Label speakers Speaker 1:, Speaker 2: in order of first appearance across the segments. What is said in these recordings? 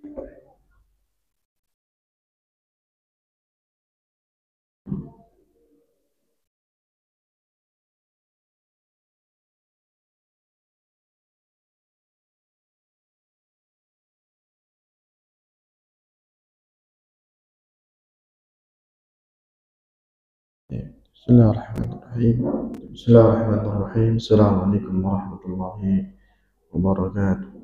Speaker 1: Bismillahirrahmanirrahim. Bismillahirrahmanirrahim. Assalamualaikum warahmatullahi wabarakatuh.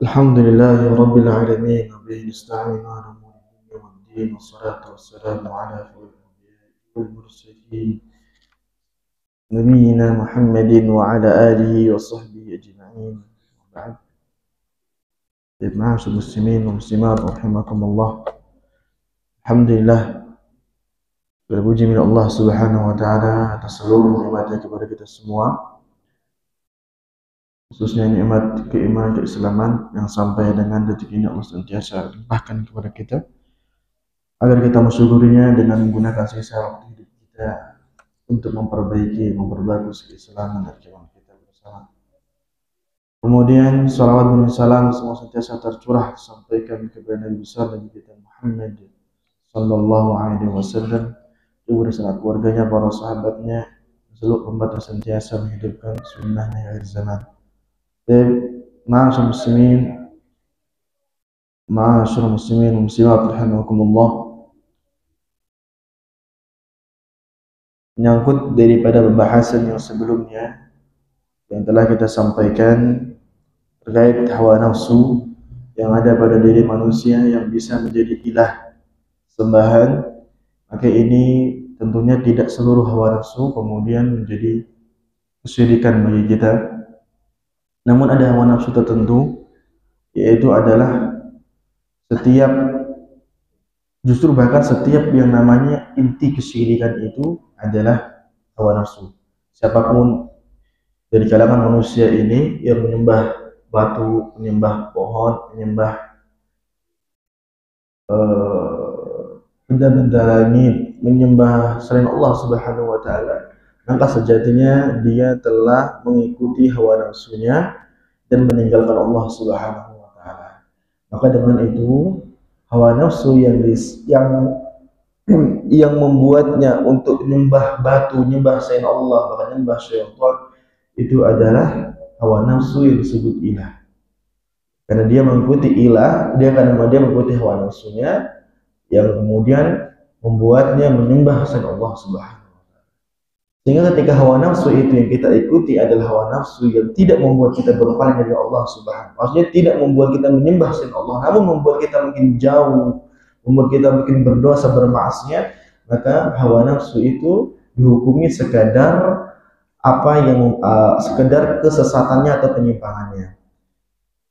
Speaker 1: Alhamdulillahi rabbil alamin wa bihi nasta'in ala umuri dunya waddin wassalatu wassalamu ala asyrofil anbiya'i wal mursalin nabiyyina Muhammadin wa ala alihi wa sahbihi ajma'in. Ba'd. Ma'asyiral muslimin wa muslimat rahimakumullah. Alhamdulillah, berpuji milik Allah Subhanahu wa taala atas seluruh nikmatnya kepada kita semua, khususnya nikmat keimanan keislaman yang sampai dengan detik ini Allah senantiasa limpahkan kepada kita agar kita mensyukurinya dengan menggunakan sisa waktu hidup kita untuk memperbagus keislaman dan keimanan kita bersama. Kemudian salawat dan salam semua senantiasa tercurah sampaikan kepada Nabi besar Nabi kita Muhammad sallallahu alaihi wasallam, juga bersama keluarganya, para sahabatnya, seluruh umat yang senantiasa menghidupkan sunnahnya di akhir zaman. Ma'asyiral muslimin wa muslimat rahimakumullah. Menyangkut daripada pembahasan yang sebelumnya yang telah kita sampaikan terkait hawa nafsu yang ada pada diri manusia yang bisa menjadi ilah sembahan, maka ini tentunya tidak seluruh hawa nafsu kemudian menjadi kesyirikan bagi kita. Namun ada hawa nafsu tertentu, yaitu adalah bahkan setiap yang namanya inti kesyirikan itu adalah hawa nafsu. Siapapun dari kalangan manusia ini yang menyembah batu, menyembah pohon, menyembah benda-benda langit, menyembah selain Allah Subhanahu wa taala, maka sejatinya dia telah mengikuti hawa nafsunya dan meninggalkan Allah Subhanahu wa taala. Maka dengan itu hawa nafsu yang membuatnya untuk menyembah batu, menyembah selain Allah, bahkan menyembah syaitan, itu adalah hawa nafsu yang disebut ilah. Karena dia mengikuti ilah, karena dia mengikuti hawa nafsunya yang kemudian membuatnya menyembah selain Allah Subhanahu wa taala. Sehingga ketika hawa nafsu itu yang kita ikuti adalah hawa nafsu yang tidak membuat kita berpaling dari Allah Subhanahu wa taala. Maksudnya tidak membuat kita menyembah selain Allah, namun membuat kita makin jauh, membuat kita makin berdosa, bermaksiat, maka hawa nafsu itu dihukumi sekadar sekedar kesesatannya atau penyimpangannya.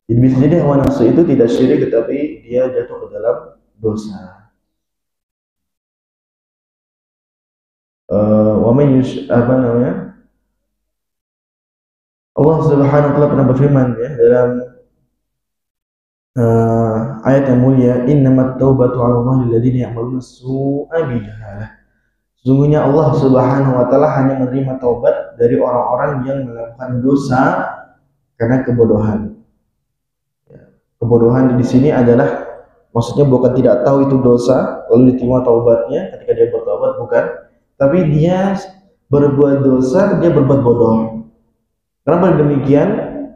Speaker 1: Jadi bisa jadi hawa nafsu itu tidak syirik, tetapi dia jatuh ke dalam dosa. Allah Subhanahu wa taala pernah berfirman ya dalam ayat yang mulia, innamat taubatu 'alallahi lilladzina ya'maluna as-su'a bijahalah. Sesungguhnya Allah Subhanahu wa taala hanya menerima taubat dari orang-orang yang melakukan dosa karena kebodohan. Kebodohan di sini adalah maksudnya bukan tidak tahu itu dosa lalu diterima taubatnya ketika dia bertobat, bukan, tapi dia berbuat dosa, dia berbuat bodoh. Kenapa demikian?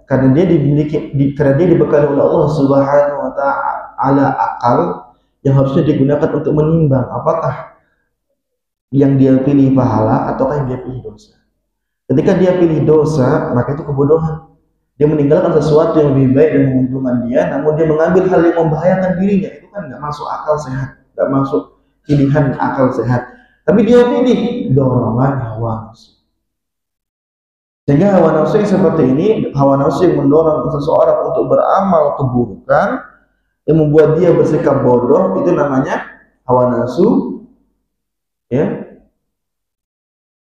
Speaker 1: Karena dia dibekali oleh Allah Subhanahu wa taala akal yang harusnya digunakan untuk menimbang apakah yang dia pilih pahala ataukah yang dia pilih dosa. Ketika dia pilih dosa, maka itu kebodohan. Dia meninggalkan sesuatu yang lebih baik dan menguntungkan dia, namun dia mengambil hal yang membahayakan dirinya. Itu kan nggak masuk akal sehat, nggak masuk pilihan akal sehat. Tapi dia pilih dorongan hawa nafsu. Sehingga hawa nafsu yang seperti ini, hawa nafsu yang mendorong seseorang untuk beramal keburukan, yang membuat dia bersikap bodoh, itu namanya hawa nafsu. Ya,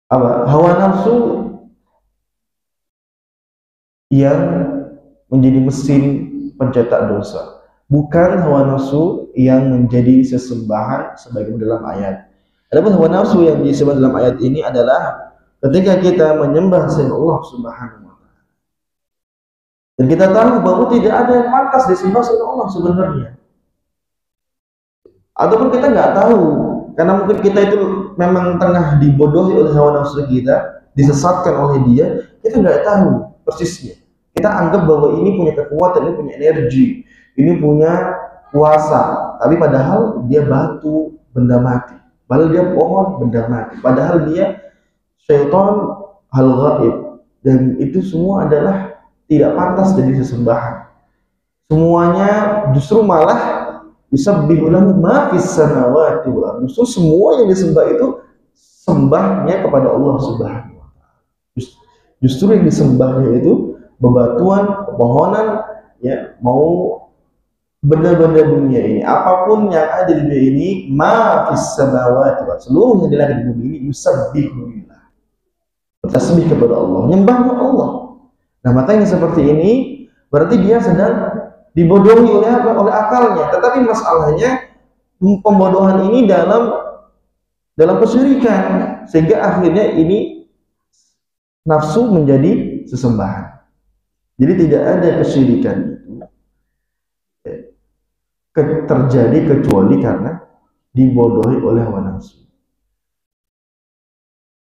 Speaker 1: hawa nafsu yang menjadi mesin pencetak dosa, bukan hawa nafsu yang menjadi sesembahan sebagaimana dalam ayat. Adapun hawa nafsu yang disebut dalam ayat ini adalah ketika kita menyembah selain Allah Subhanahu wa taala. Dan kita tahu bahwa tidak ada yang pantas disembah selain Allah sebenarnya. Ataupun kita nggak tahu, karena mungkin kita itu memang tengah dibodohi oleh hawa nafsu kita, disesatkan oleh dia, kita nggak tahu persisnya. Kita anggap bahwa ini punya kekuatan, ini punya energi, ini punya kuasa, tapi padahal dia batu, benda mati. Padahal dia pohon, benda mati. Padahal dia syaitan, hal gaib. Dan itu semua adalah tidak pantas jadi sesembahan. Semuanya justru malah yusabbihu lahu ma fis samawati wal ardh. Justru semua yang disembah itu sembahnya kepada Allah Subhanahu wa taala. Justru yang disembahnya itu bebatuan, pepohonan, ya, mau benda-benda dunia ini, apapun yang ada di dunia ini, ma fis samawati wal ardh, seluruh yang di langit di bumi ini yusabbihu lillah. Bertasbih kepada Allah, nyembahnya Allah. Nah, makanya seperti ini berarti dia sedang dibodohi oleh apa? Oleh akalnya. Tetapi masalahnya pembodohan ini dalam kesyirikan, sehingga akhirnya ini nafsu menjadi sesembahan. Jadi tidak ada kesyirikan itu terjadi kecuali karena dibodohi oleh hawa nafsu,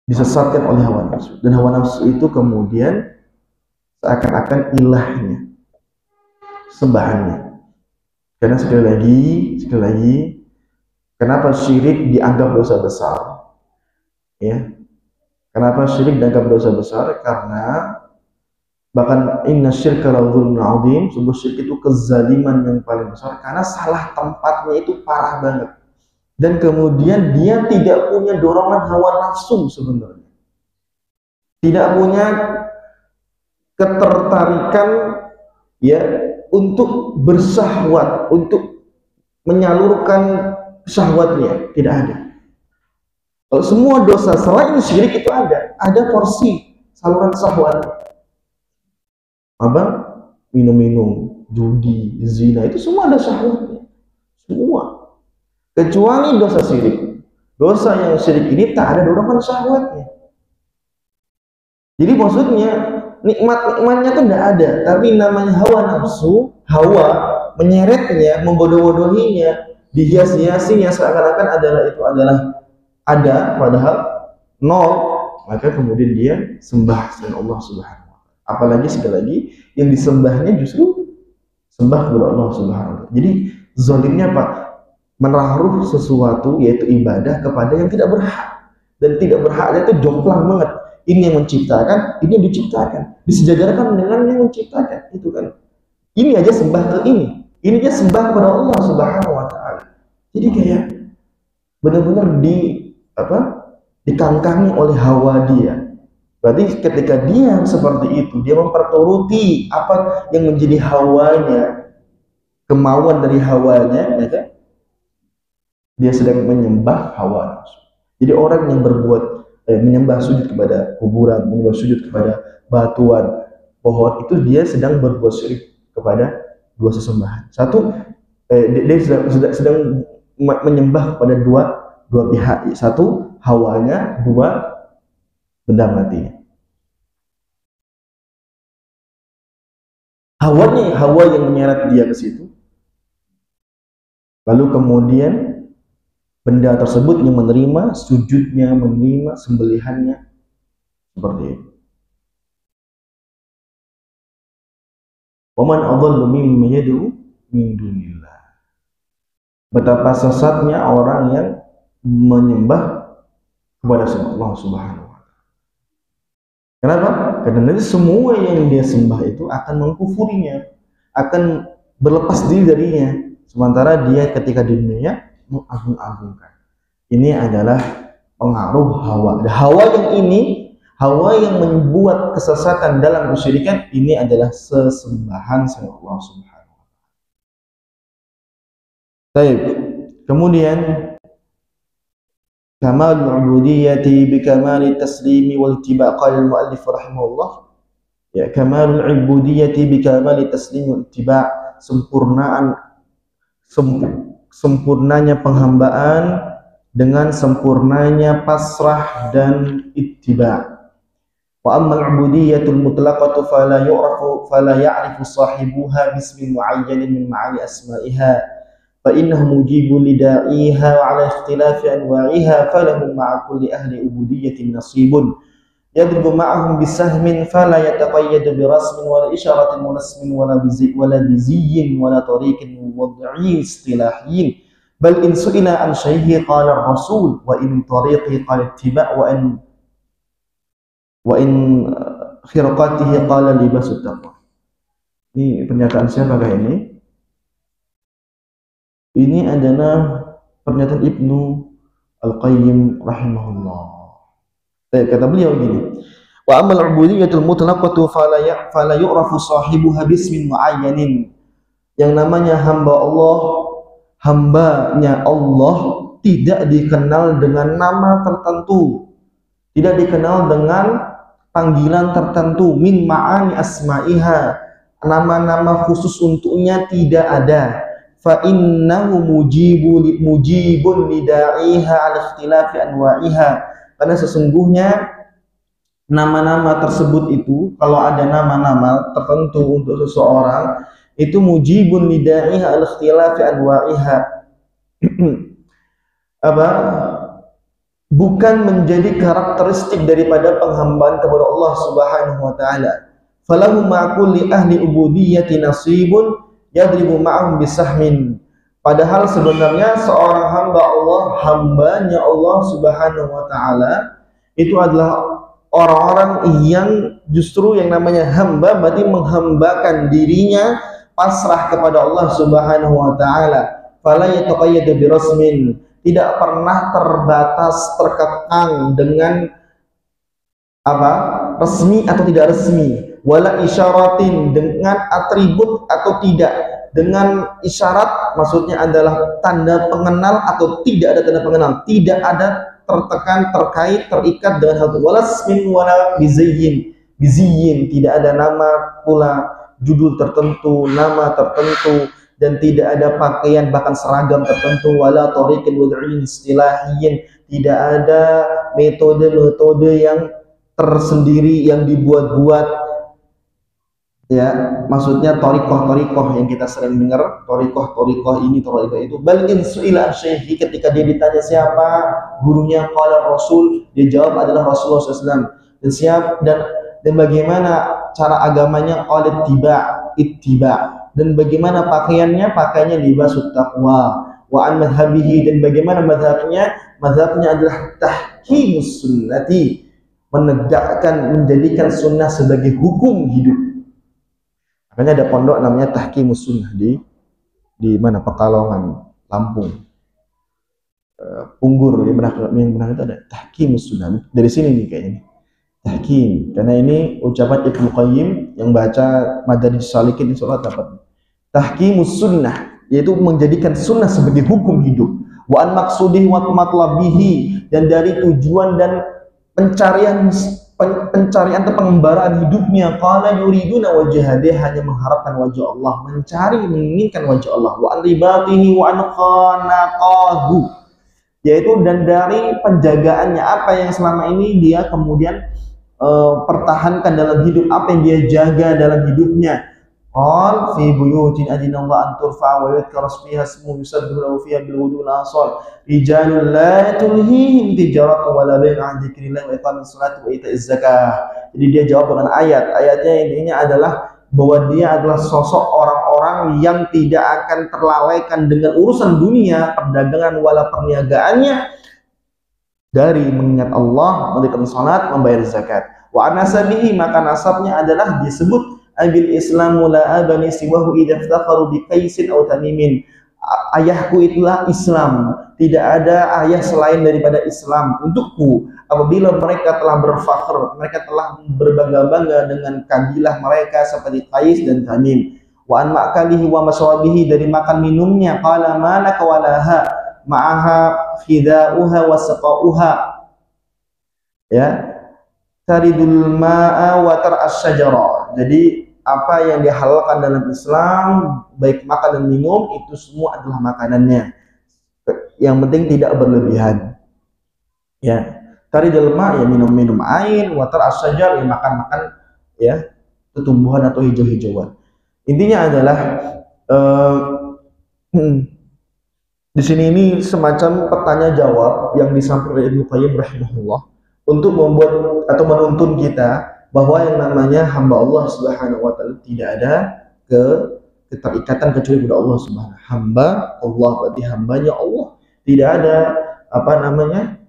Speaker 1: disesatkan oleh hawa nafsu, dan hawa nafsu itu kemudian seakan-akan ilahnya, sembahannya. Karena sekali lagi, kenapa syirik dianggap dosa besar? Ya, kenapa syirik dianggap dosa besar? Karena bahkan inna syirka la dzulmun adzim, sungguh syirik itu kezaliman yang paling besar, karena salah tempatnya itu parah banget. Dan kemudian dia tidak punya dorongan hawa nafsu sebenarnya, tidak punya ketertarikan, ya, untuk bersahwat, untuk menyalurkan syahwatnya, tidak ada. Kalau semua dosa selain syirik itu ada porsi saluran syahwat. Apa? Minum-minum, judi, zina, itu semua ada syahwatnya. Semua. Kecuali dosa syirik. Dosa yang syirik ini tak ada dorongan syahwatnya. Jadi maksudnya nikmat-nikmatnya itu tidak ada, tapi namanya hawa nafsu, hawa menyeretnya, membodoh-bodohinya, dihias-hiasinya seakan-akan itu adalah ada, padahal nol. Maka kemudian dia sembah selain Allah Subhanahu wa taala. Apalagi sekali lagi yang disembahnya justru sembah kepada Allah Subhanahu wa taala. Jadi zalimnya apa? Menaruh sesuatu, yaitu ibadah, kepada yang tidak berhak, dan tidak berhaknya itu jomplang banget. Ini yang menciptakan, ini yang diciptakan, disejajarkan dengan yang menciptakan, itu kan. Ini aja sembah ke ini aja sembah kepada Allah Subhanahu wa taala. Jadi kayak benar-benar dikangkangi oleh hawa dia. Berarti ketika dia seperti itu, dia memperturuti apa yang menjadi hawanya, kemauan dari hawanya, ya kan? Dia sedang menyembah hawa nafsu. Jadi orang yang menyembah sujud kepada kuburan, menyembah sujud kepada batuan, pohon, itu dia sedang berbuat syirik kepada dua sesembahan. Satu, dia sedang menyembah kepada dua pihak. Satu, hawanya, dua, benda matinya. Hawa yang menyeret dia ke situ. Lalu kemudian benda tersebut yang menerima sujudnya, menerima sembelihannya, seperti itu. Waman adhallu mimman yad'u min dunillah. Betapa sesatnya orang yang menyembah kepada Allah Subhanahu wa taala. Kenapa? Karena nanti semua yang dia sembah itu akan mengkufurinya, akan berlepas diri darinya. Sementara dia ketika di dunia mengagung-agungkan. Ini adalah pengaruh hawa. Hawa yang membuat kesesatan dalam kesyirikan, ini adalah sesembahan selain Allah Subhanahu wa taala. Baik. Kemudian kamal ubudiyyati bi kamali taslimi wal ittiba', qala al-muallif rahimahullah. Ya, kamal ubudiyyati bi kamali taslimi wal ittiba', sempurnanya penghambaan dengan sempurnanya pasrah dan ittiba'. Wa ammal ubudiyatul mutlaqatu fala ya'rifu sahibuha bismin mu'ayyanin min ma'ani asma'iha fa innahu mujibun lida'iha wa 'ala ikhtilafi anwa'iha falahu ma'a kulli ahli ubudiyatin nasibun yadribu ma'ahum bisahmin fala yataqayyadu birasmin wala isyaratin wala ismin wala biziyyin wala tariqin wad'i istilahiyyin bal in su'ila an syaihi qala ar-rasul wa in tariqi qala ittiba' wa in khirqatihi qala libasut taqwa. Ini pernyataan siapakah ini? Ini adalah pernyataan Ibnu Al-Qayyim rahimahullah. Kata beliau gini, wa amal ubudiyatul mutlaqatu fala yu'rafu sahibuha bismin muayyanin. Yang namanya hambanya Allah tidak dikenal dengan nama tertentu, tidak dikenal dengan panggilan tertentu, min ma'ani asma'iha, nama-nama khusus untuknya tidak ada. Fa innahu mujibun lida'iha ala ikhtilafi anwa'iha, karena sesungguhnya nama-nama tersebut itu, kalau ada nama-nama tertentu untuk seseorang, itu mujibun lida'iha ala ikhtilafi anwa'iha apa? Bukan menjadi karakteristik daripada penghambaan kepada Allah Subhanahu wa taala. Falahu ma'kulli ahli ubudiyyati nasibun yadribu ma'ahum bisahmin. Padahal sebenarnya seorang hambanya Allah Subhanahu wa taala itu adalah orang-orang yang justru yang namanya hamba berarti menghambakan dirinya pasrah kepada Allah Subhanahu wa taala. Fala yataqayyadu birasmin, tidak pernah terbatas terkekang dengan apa? Resmi atau tidak resmi, wala isyaratin, dengan atribut atau tidak. Dengan isyarat maksudnya adalah tanda pengenal atau tidak ada tanda pengenal, tidak ada tertekan, terkait, terikat dengan hal itu. Wala ismin wala biziyyin, tidak ada nama pula, judul tertentu, nama tertentu, dan tidak ada pakaian bahkan seragam tertentu. Wala tariqin wad'in istilahiyyin, tidak ada metode-metode yang tersendiri yang dibuat-buat, ya, maksudnya torikoh yang kita sering dengar, torikoh ini, torikoh itu. Bal in su'ila syaihi, ketika dia ditanya siapa gurunya, qala rasul, dia jawab adalah Rasulullah SAW. Dan bagaimana cara agamanya, qala ittiba. Dan bagaimana pakaiannya libasut taqwa. Wa an madhabihi, dan bagaimana madhabnya adalah tahkimus sunnati, menjadikan sunnah sebagai hukum hidup. Makanya ada pondok namanya Tahkimus Sunnah di mana, Pekalongan, Lampung, Punggur, yang benar itu ada Tahkimus Sunnah. Dari sini nih kayaknya tahkim, karena ini ucapan Ibnu Qayyim, yang baca Madarijus Salikin insyaallah dapat. Tahkimus Sunnah, yaitu menjadikan sunnah sebagai hukum hidup. Wa an maqsudihi wa matlabihi, dan dari tujuan dan pencarian atau pengembaraan hidupnya, qala yuriduna wajha, dia hanya mengharapkan wajah Allah, menginginkan wajah Allah. Wa an ribatihi wa an khanaqahu, yaitu dan dari penjagaannya, apa yang selama ini dia kemudian pertahankan dalam hidup, apa yang dia jaga dalam hidupnya. Qal fi buyutin adinallahu an turfa wa yudhkara fiha ismuhu yusabbihu lahu fiha bil wudu wal asal rijalun la tulhihim tijaratu wa la bai'un 'an dzikrillah wa iqamis sholati wa ita'iz zakah. Jadi dia jawab dengan ayatnya intinya adalah bahwa dia adalah sosok orang-orang yang tidak akan terlalaikan dengan urusan dunia, perdagangan wala perniagaannya, dari mengingat Allah, mendirikan salat, membayar zakat. Wa anasabihi, maka nasabnya adalah disebut abil islamu la abani siwahu idza iftakharu bi qaisin aw tamimin. Ayahku itulah Islam, tidak ada ayah selain daripada Islam untukku. Apabila mereka telah berfakhr, mereka telah berbangga-bangga dengan kabilah mereka seperti Qais dan Tamim. Wa an ma'kalihi wa maswabihi, dari makan minumnya, qala malaka walaha ma'aha khidauha wa saqauha, ya, taridul ma'a wa tar'as syajara. Jadi apa yang dihalalkan dalam Islam, baik makan dan minum, itu semua adalah makanannya. Yang penting tidak berlebihan. Ya, Tari jelma ya minum-minum air, water asyajar ya makan-makan ya tumbuhan atau hijau-hijauan. Intinya adalah di sini ini semacam pertanyaan jawab yang disampaikan oleh Ibnu Qayyim rahimahullah untuk membuat atau menuntun kita bahwa yang namanya hamba Allah Subhanahu wa taala tidak ada keterikatan kecuali kepada Allah Subhanahu. Hamba Allah berarti hambanya Allah. Tidak ada apa namanya?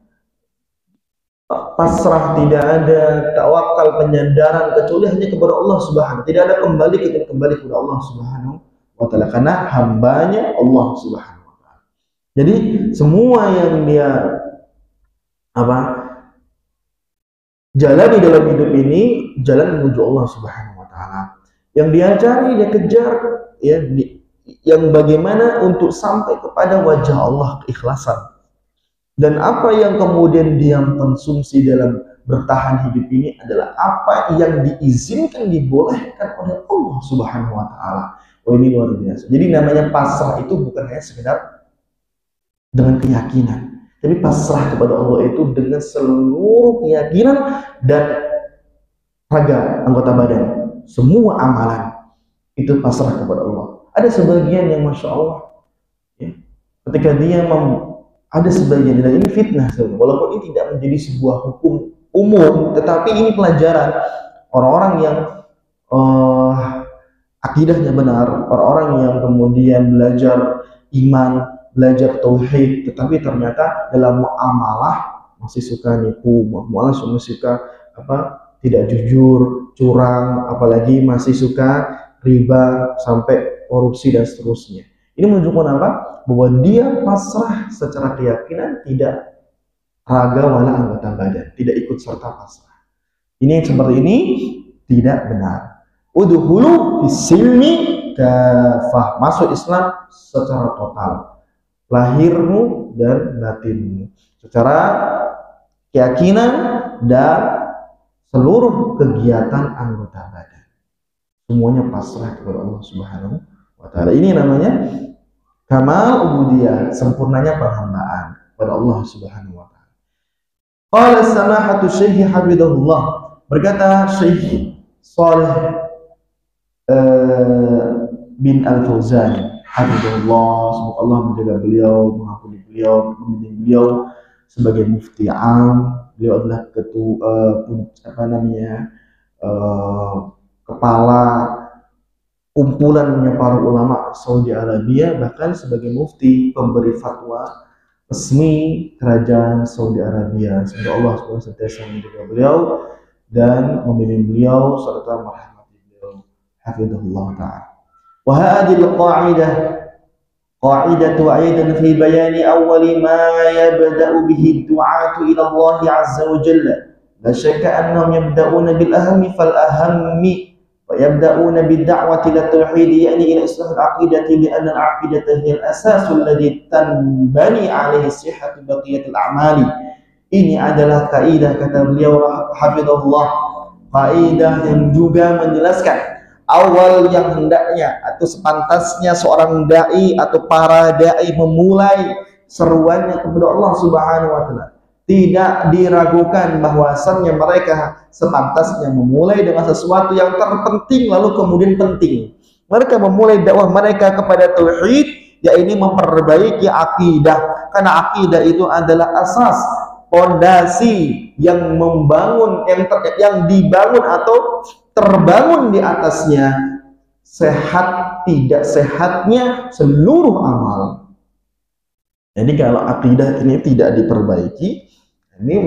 Speaker 1: Pasrah, tidak ada tawakal, penyandaran kecuali hanya kepada Allah Subhanahu. Tidak ada kembali kepada Allah Subhanahu wa taala karena hambanya Allah Subhanahu wa taala. Jadi semua yang dia jalani dalam hidup ini jalan menuju Allah Subhanahu wa taala. Yang dia cari, dia kejar ya yang bagaimana untuk sampai kepada wajah Allah, keikhlasan. Dan apa yang kemudian dia konsumsi dalam bertahan hidup ini adalah apa yang diizinkan, dibolehkan oleh Allah Subhanahu wa taala. Oh, ini luar biasa. Jadi namanya pasrah itu bukan hanya sekedar dengan keyakinan, tapi pasrah kepada Allah itu dengan seluruh keyakinan dan raga, anggota badan, semua amalan itu pasrah kepada Allah. Ada sebagian yang masya Allah ya, ketika dia ada sebagian, dan ini fitnah walaupun ini tidak menjadi sebuah hukum umum, tetapi ini pelajaran orang-orang yang akidahnya benar, orang-orang yang kemudian belajar iman, belajar tauhid, tetapi ternyata dalam muamalah masih suka nipu, muamalah masih suka tidak jujur, curang, apalagi masih suka riba sampai korupsi dan seterusnya. Ini menunjukkan apa? Bahwa dia pasrah secara keyakinan, tidak raga wala anggota badan, tidak ikut serta pasrah. Ini seperti ini tidak benar. Udhulu fisilmi kafah, masuk Islam secara total, lahirmu dan batinmu, secara keyakinan dan seluruh kegiatan anggota badan, semuanya pasrah kepada Allah Subhanahu wa taala. Ini namanya kamal ubudiyah, sempurnanya penghambaan kepada Allah Subhanahu wa taala. Qala samahatu Syekh Hafizahullah, berkata Syekh Shalih bin Al-Fauzan Hafizahullah, semoga Allah menjaga beliau, mengampuni beliau, membimbing beliau sebagai mufti am. Beliau adalah kepala kumpulan para ulama Saudi Arabia, bahkan sebagai mufti pemberi fatwa resmi kerajaan Saudi Arabia. Semoga Allah senantiasa menjaga beliau dan membimbing beliau serta merahmati beliau. Hafizahullah ta'ala. Wa hadhihi al-qa'idah qa'idatu aidan fi bayani awwali ma yabda'u bihi ad-du'atu ila Allah 'azza wa jalla. La syakka annahum yabda'una bil ahammi fal ahammi ويبدأون بالدعوة إلى التوحيد يعني إلى إصلاح العقيدة لأن العقيدة هي الأساس الذي تنبني عليه صحة بقية الأعمال. Ini adalah kaidah, kata beliau hafizahullah, kaidah yang juga menjelaskan awal yang hendaknya atau sepantasnya seorang dai atau para dai memulai seruannya kepada Allah Subhanahu wa taala. Tidak diragukan bahwasannya mereka sepantasnya memulai dengan sesuatu yang terpenting lalu kemudian penting. Mereka memulai dakwah mereka kepada tauhid, yaitu memperbaiki akidah, karena akidah itu adalah asas, pondasi yang membangun, yang dibangun atau terbangun di atasnya sehat tidak sehatnya seluruh amal. Jadi kalau akidah ini tidak diperbaiki, ini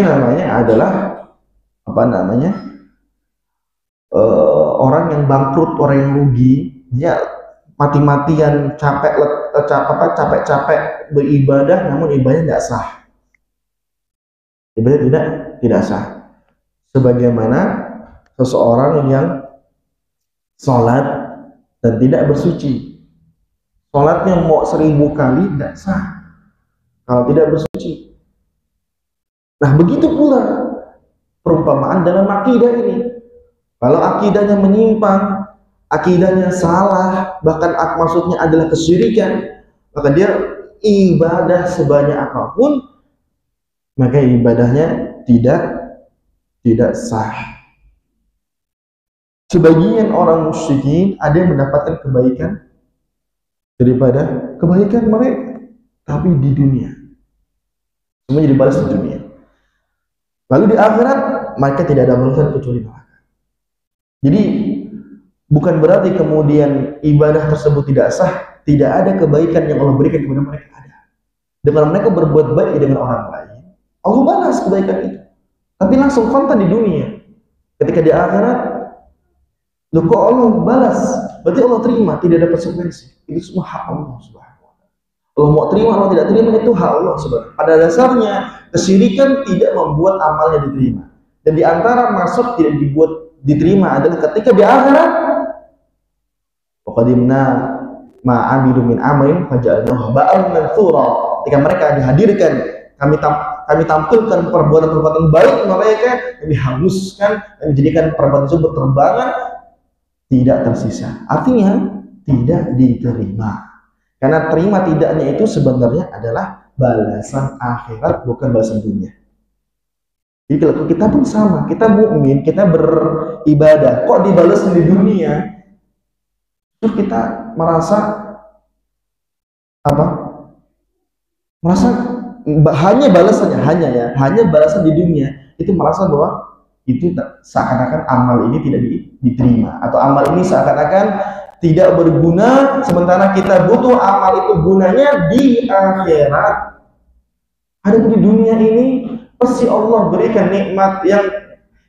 Speaker 1: namanya adalah orang yang bangkrut, orang yang rugi. Dia mati-matian capek-capek beribadah, namun ibadahnya tidak sah. Ibadah tidak sah. Sebagaimana seseorang yang sholat dan tidak bersuci, sholatnya mau 1000 kali tidak sah kalau tidak bersuci. Nah, begitu pula perumpamaan dalam akidah ini. Kalau akidahnya menyimpang, akidahnya salah, bahkan maksudnya adalah kesyirikan, maka dia ibadah sebanyak apapun maka ibadahnya tidak sah. Sebagian orang musyrikin ada yang mendapatkan kebaikan daripada kebaikan mereka, tapi di dunia semuanya dibalas di dunia. Lalu di akhirat mereka tidak ada balasan kecuali neraka. Jadi bukan berarti kemudian ibadah tersebut tidak sah, tidak ada kebaikan yang Allah berikan kepada mereka, ada. Dengan mereka berbuat baik dengan orang lain, Allah balas kebaikan itu. Tapi langsung kontan di dunia. Ketika di akhirat, loh kok Allah balas? Berarti Allah terima, tidak ada konsekuensi. Itu semua hak Allah Subhanahu wa ta'ala. Allah mau terima, Allah tidak terima, itu hak Allah Subhanahu. Pada dasarnya kesyirikan tidak membuat amalnya diterima. Dan di antara masuk tidak dibuat diterima adalah ketika di akhirat, waqadimna ma'amilu min amrin faja'alnahu haba'an mantsura. Ketika mereka dihadirkan, kami tampilkan perbuatan-perbuatan baik mereka, kami hanguskan, kami jadikan perbuatan itu berterbangan, tidak tersisa. Artinya tidak diterima. Karena terima tidaknya itu sebenarnya adalah balasan akhirat, bukan balasan dunia. Jadi kalau kita pun sama, kita mukmin, kita beribadah, kok dibalas di dunia? Terus kita merasa apa? Merasa hanya balasannya, hanya balasan di dunia, itu merasa bahwa itu seakan-akan amal ini tidak diterima, atau amal ini seakan-akan tidak berguna, sementara kita butuh amal itu gunanya di akhirat. Ada di dunia ini pasti Allah berikan nikmat,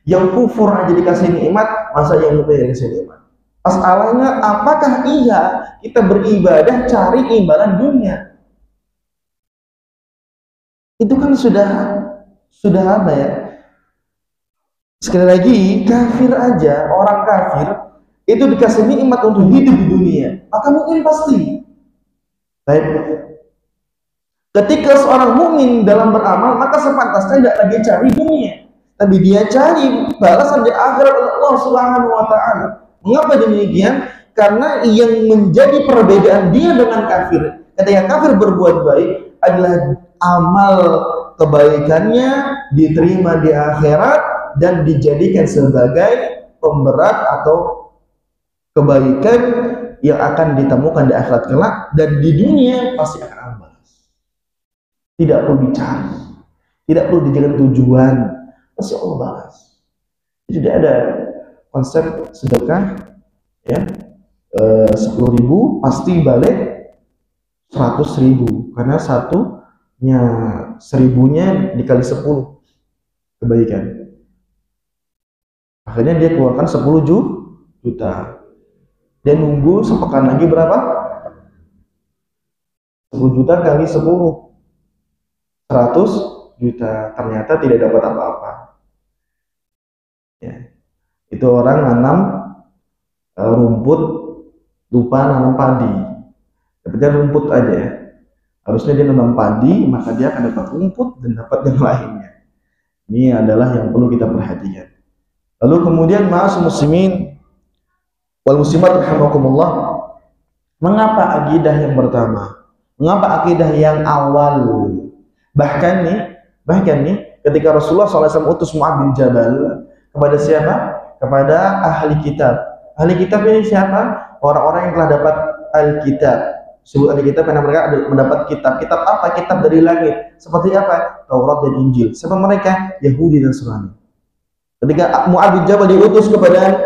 Speaker 1: yang kufur aja dikasih nikmat, masa yang mukmin dikasih nikmat. Masalahnya apakah iya kita beribadah cari imbalan dunia? Itu kan sudah apa ya? Sekali lagi, kafir aja, orang kafir itu dikasih nikmat untuk hidup di dunia, maka mungkin pasti. Baik. Ketika seorang mukmin dalam beramal, maka sepantasnya tidak lagi cari dunia, tapi dia cari balasan di akhirat Allah Subhanahu wa ta'ala. Mengapa demikian? Karena yang menjadi perbedaan dia dengan kafir, ketika kafir berbuat baik adalah amal kebaikannya diterima di akhirat dan dijadikan sebagai pemberat atau kebaikan yang akan ditemukan di akhirat kelak, dan di dunia pasti akan balas. Tidak perlu dicari, tidak perlu dijadikan tujuan, pasti Allah balas. Jadi ada konsep sedekah ya, 10.000 pasti balik 100.000, karena satunya 1.000-nya dikali 10 kebaikan. Akhirnya dia keluarkan 10 juta. Dia nunggu sepekan lagi berapa? 10 juta kali 10, 100 juta. Ternyata tidak dapat apa-apa. Ya. Itu orang nanam rumput, lupa nanam padi. Dapatnya rumput aja ya. Harusnya dia nanam padi, maka dia akan dapat rumput dan dapat yang lainnya. Ini adalah yang perlu kita perhatikan. Lalu kemudian ma'asyiral muslimin wal muslimat rahimakumullah, mengapa akidah yang pertama? Mengapa akidah yang awal? Bahkan nih ketika Rasulullah SAW utus Mu'adz bin Jabal kepada siapa? Kepada ahli kitab. Ahli kitab ini siapa? Orang-orang yang telah dapat Alkitab. Sebut ahli kitab karena mereka mendapat kitab. Kitab apa? Kitab dari langit. Seperti apa? Taurat dan Injil. Siapa mereka? Yahudi dan Nasrani. Ketika Mu'adz bin Jabal diutus kepada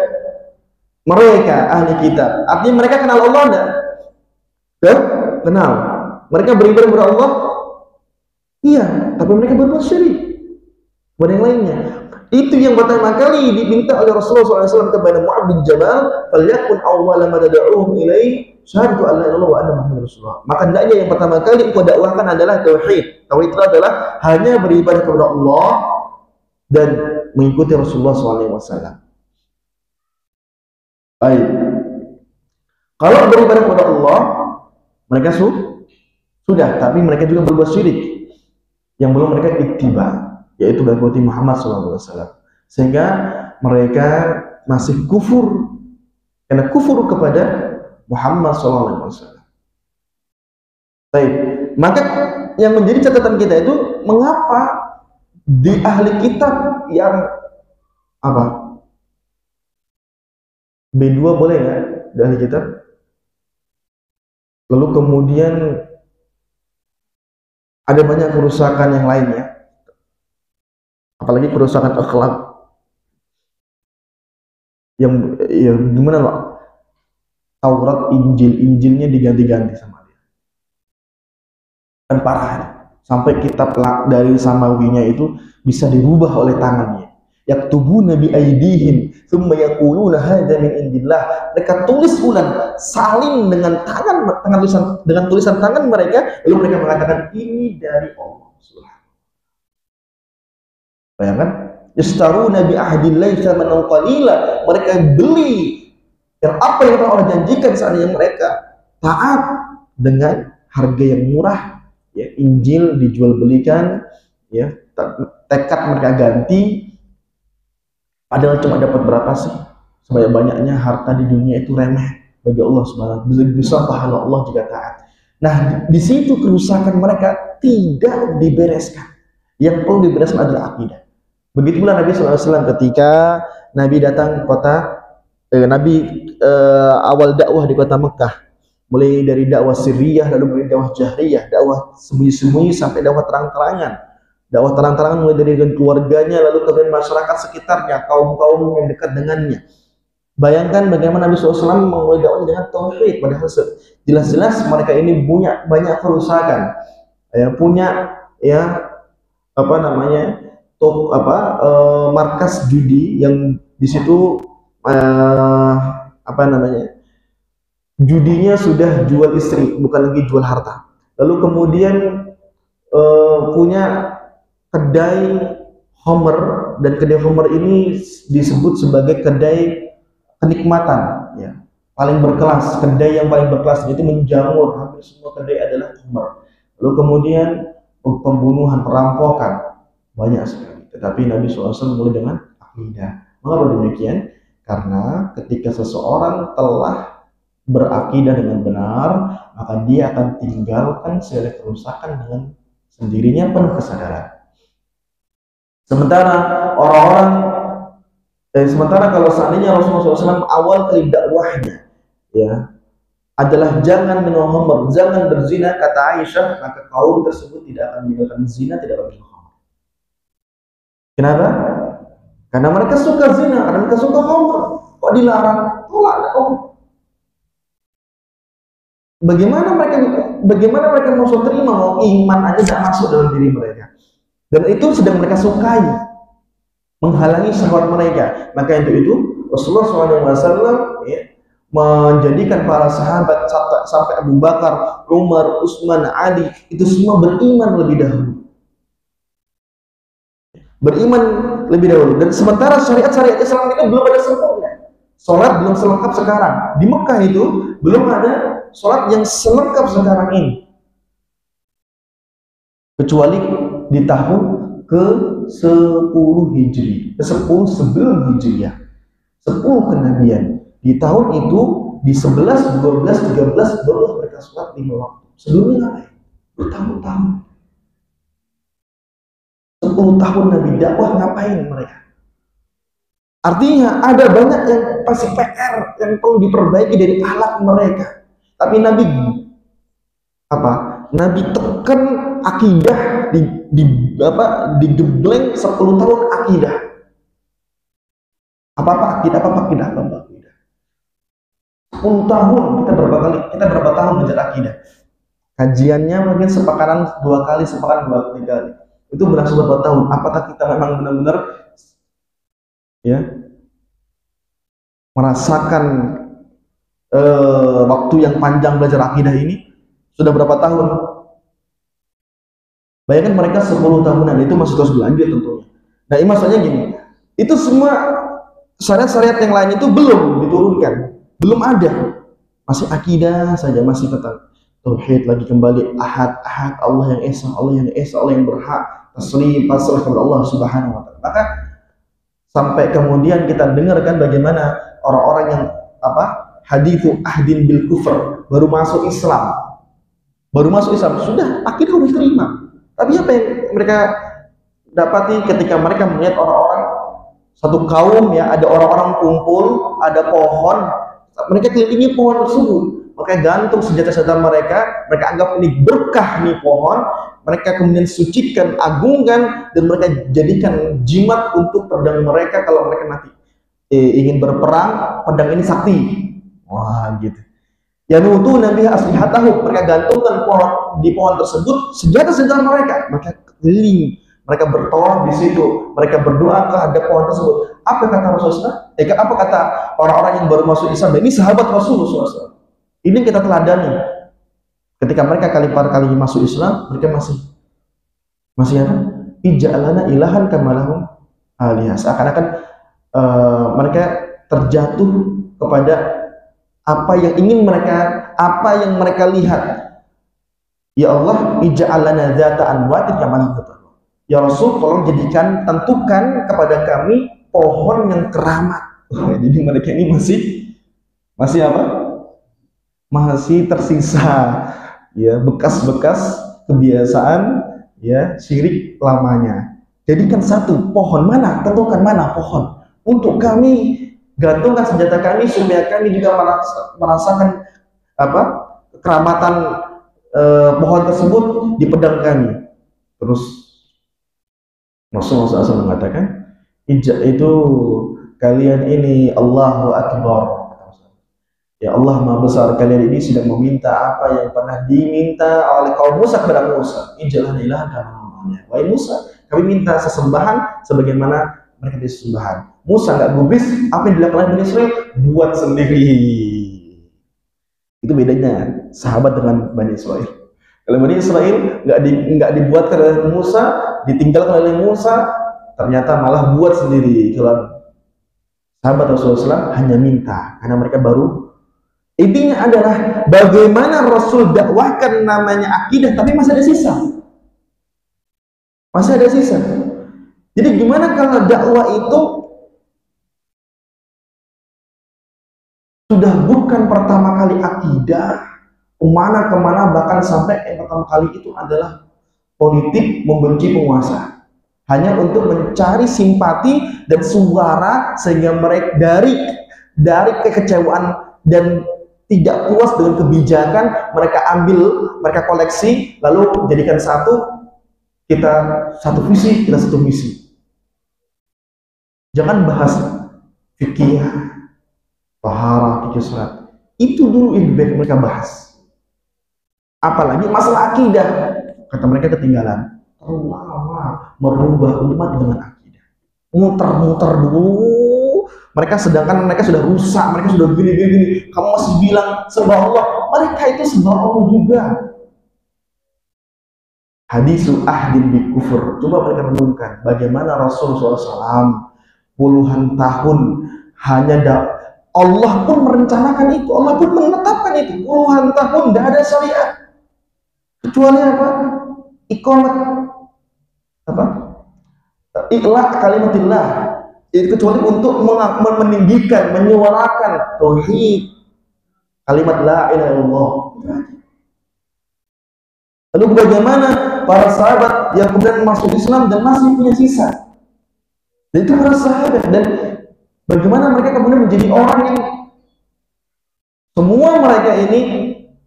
Speaker 1: mereka ahli kitab, artinya mereka kenal Allah enggak? Kenal. Mereka beribadah kepada Allah? Iya, tapi mereka berbuat syirik kepada yang lainnya. Itu yang pertama kali diminta oleh Rasulullah SAW kepada Mu'adz bin Jabal, "Falyakun awwala ma tad'uhum ilaihi syahadatu an la ilaha illallah wa anna Muhammadar Rasulullah." Maka hendaknya yang pertama kali engkau dakwahkan adalah tauhid. Tauhid itu adalah hanya beribadah kepada Allah dan mengikuti Rasulullah SAW. Baik. Kalau beribadah kepada Allah, mereka sudah, tapi mereka juga berbuat syirik. Yang belum mereka ittiba, yaitu mengikuti Muhammad SAW. Sehingga mereka masih kufur, karena kufur kepada Muhammad SAW. Baik. Maka yang menjadi catatan kita itu, mengapa di ahli kitab yang apa? B2 boleh ya di ahli kitab? Lalu kemudian ada banyak kerusakan yang lainnya, apalagi kerusakan akhlak yang ya gimana loh, Taurat, Injilnya diganti-ganti sama dia. Dan parah, sampai kitab dari Samawinya itu bisa dirubah oleh tangannya. Yaktubuna bi aidihim thumma yaquluna hadza min indillah. Mereka tulis ulang, salin dengan tulisan tangan mereka, lalu mereka mengatakan ini dari Allah. Bayangkan, yastaruna bi ahdillahi tsamanan qalila. Mereka beli yang apa yang Allah janjikan seandainya mereka taat dengan harga yang murah. Ya, Injil dijual belikan, ya, tekad mereka ganti, padahal cuma dapat berapa sih? Sebanyak-banyaknya harta di dunia itu remeh bagi Allah Subhanahu wa taala. Besar pahala Allah jika taat. Nah, di situ kerusakan mereka tidak dibereskan. Yang perlu dibereskan adalah akidah. Begitu pula Nabi SAW ketika Nabi datang kota, awal dakwah di kota Mekah. Mulai dari dakwah sirriyah, lalu mulai dakwah jahriyah, dakwah sembunyi-sembunyi sampai dakwah terang-terangan. Dakwah terang-terangan mulai dari keluarganya, lalu kemudian masyarakat sekitarnya, kaum-kaum yang dekat dengannya. Bayangkan bagaimana Nabi SAW memulai dakwah dengan tauhid, padahal jelas-jelas mereka ini punya banyak kerusakan, punya markas judi yang di situ judinya sudah jual istri, bukan lagi jual harta. Lalu kemudian punya kedai Homer, dan kedai Homer ini disebut sebagai kedai kenikmatan, ya, paling berkelas, kedai yang paling berkelas, itu menjamur, hampir semua kedai adalah Homer. Lalu kemudian pembunuhan, perampokan, banyak sekali. Tetapi Nabi SAW mulai dengan akidah. Mengapa demikian? Karena ketika seseorang telah berakidah dengan benar, maka dia akan tinggalkan segala kerusakan dengan sendirinya penuh kesadaran. Sementara kalau seandainya Rasulullah SAW awal kali dakwahnya, ya, adalah jangan minum khamr, jangan berzina, kata Aisyah, maka kaum tersebut tidak akan meninggalkan zina, tidak akan minum khamr. Kenapa? Karena mereka suka zina, karena mereka suka khamr. Kok dilarang? Tolak dakwah. Bagaimana mereka mau terima, mau iman aja tidak masuk dalam diri mereka, dan itu sedang mereka sukai, menghalangi syahwat mereka. Maka itu Rasulullah SAW, ya, menjadikan para sahabat sampai Abu Bakar, Umar, Utsman, Ali itu semua beriman lebih dahulu, dan sementara syariat Islam itu belum ada sempurna. Sholat belum selengkap sekarang. Di Mekah itu belum ada sholat yang selengkap sekarang ini, kecuali di tahun ke-10 Hijri, ke-10 sebelum Hijriah, 10 kenabian. Di tahun itu, di 11, 12, 13 baru mereka sholat 5 waktu. Sebelumnya ngapain? Bertahun-tahun. 10 tahun Nabi dakwah, ngapain mereka? Artinya ada banyak yang masih PR yang perlu diperbaiki dari alat mereka. Tapi Nabi tekan akidah, digembleng 10 tahun akidah. Apa akidah? 10 tahun kita berapa tahun belajar akidah? Kajiannya mungkin sepakaran 2 kali, sepakaran 2-3 kali. Itu berlangsung berapa tahun? Apakah kita memang benar-benar, ya, merasakan waktu yang panjang belajar akidah ini? Sudah berapa tahun? Bayangkan mereka 10 tahunan, itu masih terus berlanjut tentunya. Nah, ini maksudnya gini, itu semua syariat-syariat yang lain itu belum diturunkan, belum ada, masih akidah saja, masih tentang tauhid, lagi kembali ahad, Allah yang esa, Allah yang berhak, taslim, pasrah kepada Allah Subhanahu wa taala. Maka sampai kemudian kita dengarkan bagaimana orang-orang yang hadithu ahdin bil kufr, baru masuk Islam, sudah akidah udah terima, tapi apa yang mereka dapati ketika mereka melihat orang-orang satu kaum, ya, ada orang-orang kumpul, ada pohon, mereka kelilingi pohon tersebut, mereka gantung senjata-senjata mereka, mereka anggap ini berkah nih pohon, mereka kemudian sucikan, agungkan, dan mereka jadikan jimat untuk pedang mereka kalau mereka nanti ingin berperang, pedang ini sakti. Wah, gitu. Yang itu Nabi aslihatahu, mereka gantungkan di pohon tersebut senjata-senjata mereka keliling, mereka bertawaf di situ, mereka berdoa kehadap pohon tersebut. Apa kata Rasulullah? Apa kata orang-orang yang baru masuk Islam? Dan ini sahabat Rasulullah SAW. Ini kita teladani. Ketika mereka kali masuk Islam, mereka masih apa? Ija'alana ilahan kamalahum alihah. Seakan-akan mereka terjatuh kepada apa yang mereka lihat. Ya Allah, ija'alana dzata anwatin kamalahum. Ya Rasul, tolong tentukan kepada kami pohon yang keramat. Jadi mereka ini masih apa? Masih tersisa, ya, bekas-bekas kebiasaan, ya, syirik lamanya. Jadikan satu pohon, tentukan mana pohon untuk kami gantungkan senjata kami, supaya kami juga merasakan apa keramatan pohon tersebut di pedang kami. Terus Rasulullah SAW mengatakan, itu kalian ini Allahu Akbar. Ya Allah Maha Besar, kalian ini sedang meminta apa yang pernah diminta oleh kaum Musa kepada Musa. Ij'alna ilahan kama namanya. Wahai Musa, kami minta sesembahan sebagaimana mereka disembahan. Musa nggak gubris, apa yang dilakukan Bani Israel buat sendiri. Itu bedanya sahabat dengan Bani Israel. Kalau Bani Israel nggak dibuatkan oleh Musa, ditinggalkan oleh Musa, ternyata malah buat sendiri. Kalau sahabat Rasulullah hanya minta, karena mereka baru. Intinya adalah bagaimana Rasul dakwahkan namanya akidah, tapi masih ada sisa. Masih ada sisa. Jadi gimana kalau dakwah itu sudah bukan pertama kali akidah, kemana-kemana, bahkan sampai yang pertama kali itu adalah politik membenci penguasa, hanya untuk mencari simpati dan suara, sehingga mereka dari kekecewaan dan tidak puas dengan kebijakan, mereka koleksi, lalu jadikan kita satu visi, kita satu misi. Jangan bahas fikih, taharah, fikih salat. Itu dulu yang baik mereka bahas. Apalagi masalah akidah, kata mereka ketinggalan. Terlalu lama merubah umat dengan akidah. Muter-muter dulu. Sedangkan mereka sudah rusak, mereka sudah gini. Kamu masih bilang sembah Allah. Mereka itu sembah Allah juga. Hadisu ahdin bi kufur. Coba mereka renungkan bagaimana Rasulullah SAW puluhan tahun Allah pun merencanakan itu, Allah pun menetapkan itu. Puluhan tahun tidak ada syariat kecuali apa? Iqamat apa? Ikhlas kalimatillah. Itu kecuali untuk meninggikan, menyuarakan tauhid, kalimat la ilaha illallah. Lalu bagaimana para sahabat yang kemudian masuk Islam dan masih punya sisa? Dan itu para sahabat, dan bagaimana mereka kemudian menjadi orang yang semua mereka ini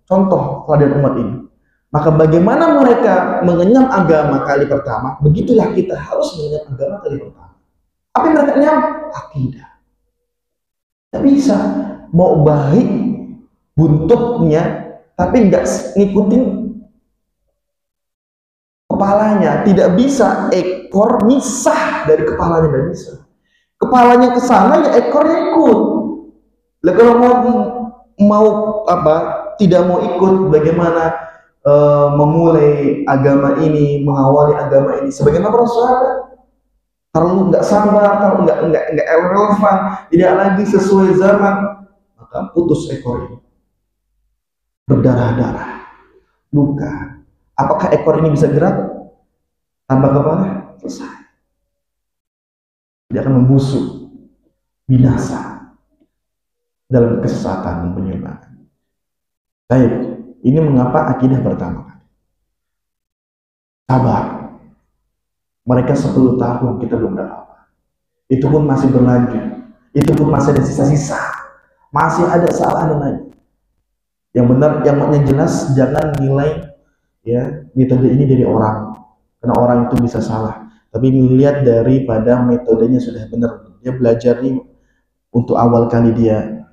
Speaker 1: contoh teladan umat ini. Maka bagaimana mereka mengenyam agama kali pertama, begitulah kita harus mengenyam agama kali pertama. Apa yang mereka kenyam? Akidah. Tidak bisa mau baik buntutnya, tapi nggak ngikutin kepalanya. Tidak bisa ekor misah dari kepalanya, tidak bisa. Kepalanya ke sana, ya ekornya ikut. Lah kalau mau tidak mau ikut, bagaimana memulai agama ini, mengawali agama ini sebagaimana para sahabat? Kalau nggak sabar, kalau nggak relevan, tidak lagi sesuai zaman, maka putus ekor ini, berdarah-darah, luka. Apakah ekor ini bisa gerak? Tambah kepala, selesai. Dia akan membusuk, binasa dalam kesesatan dan penyimpangan. Baik, ini mengapa akidah pertama kali. Sabar. Mereka 10 tahun, kita belum dapat apa. Itu pun masih berlanjut. Itu pun masih ada sisa-sisa. Masih ada salah dan lain. Yang benar, yang jelas jangan nilai ya metode ini dari orang. Karena orang itu bisa salah. Tapi melihat daripada metodenya sudah benar. Dia belajar nih untuk awal kali dia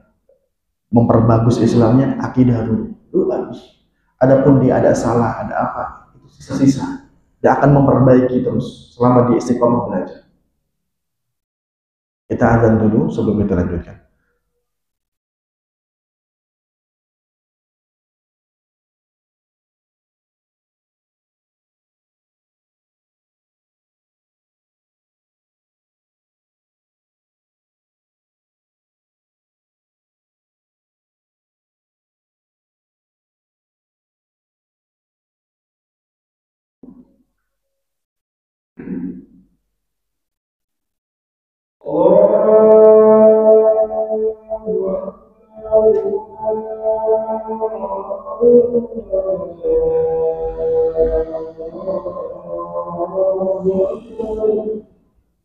Speaker 1: memperbagus Islamnya, akidah dulu bagus. Adapun dia ada salah, ada apa, itu sisa-sisa. Dia akan memperbaiki terus selama di istiqomah belajar. Kita azan dulu sebelum kita lanjutkan.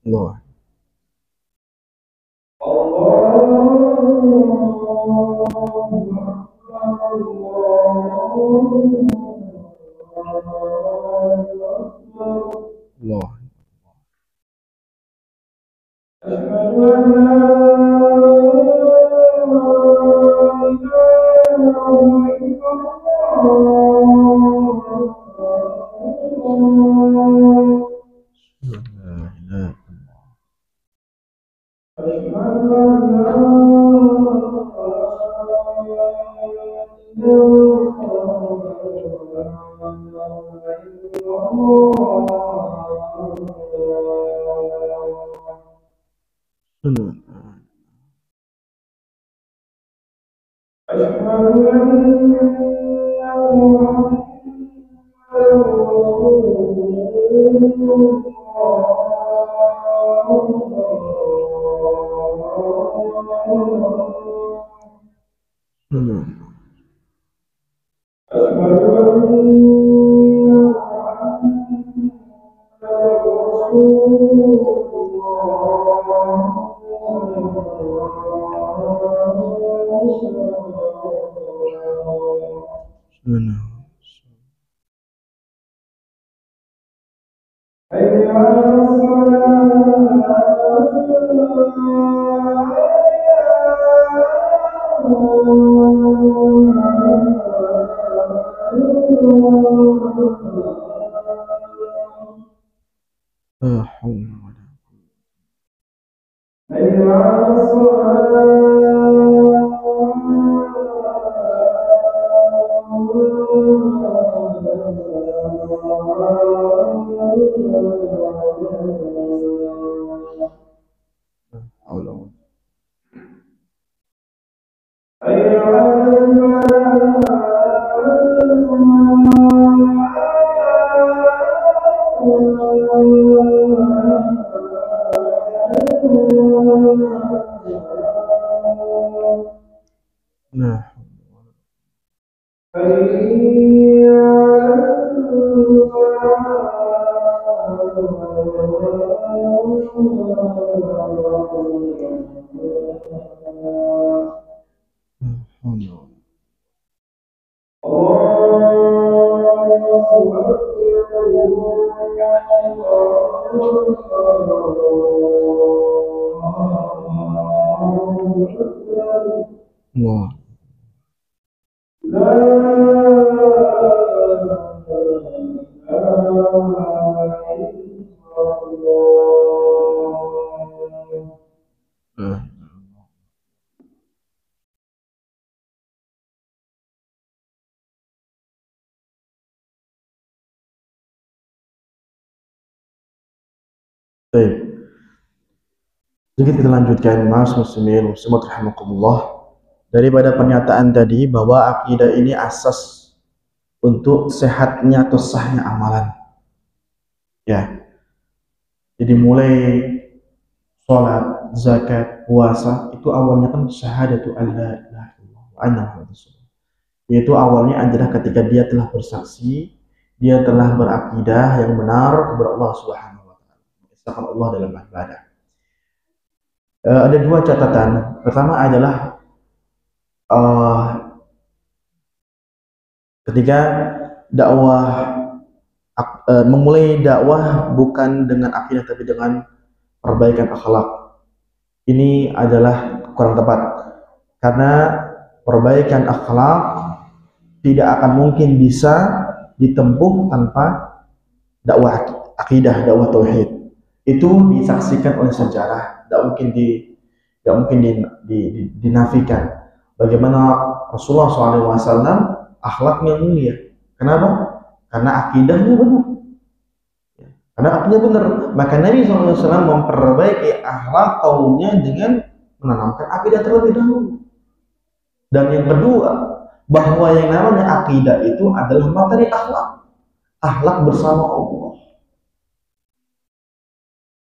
Speaker 1: Allah. Allah. Baik. Sedikit kita lanjutkan, Mas Muslimin, semua rahimakumullah. Daripada pernyataan tadi bahwa akidah ini asas untuk sehatnya atau sahnya amalan. Ya. Jadi mulai sholat, zakat, puasa itu awalnya kan syahadatu an la ilaha illallah wa anna muhammadar rasulullah. Yaitu awalnya adalah ketika dia telah bersaksi, dia telah berakidah yang benar kepada Allah Subhanahu wa taala. mengesahkan Allah dalam ibadah. Ada dua catatan. Pertama adalah ketika dakwah memulai dakwah bukan dengan akidah tapi dengan perbaikan akhlak. Ini adalah kurang tepat karena perbaikan akhlak tidak akan mungkin bisa ditempuh tanpa dakwah akidah, dakwah tauhid. Itu disaksikan oleh sejarah, tidak mungkin dinafikan. Bagaimana Rasulullah SAW akhlaknya mulia. Kenapa? Karena akidahnya benar. Karena akidahnya benar. Maka Nabi SAW memperbaiki akhlak kaumnya dengan menanamkan akidah terlebih dahulu. Dan yang kedua, bahwa yang namanya akidah itu adalah materi akhlak. Akhlak bersama Allah.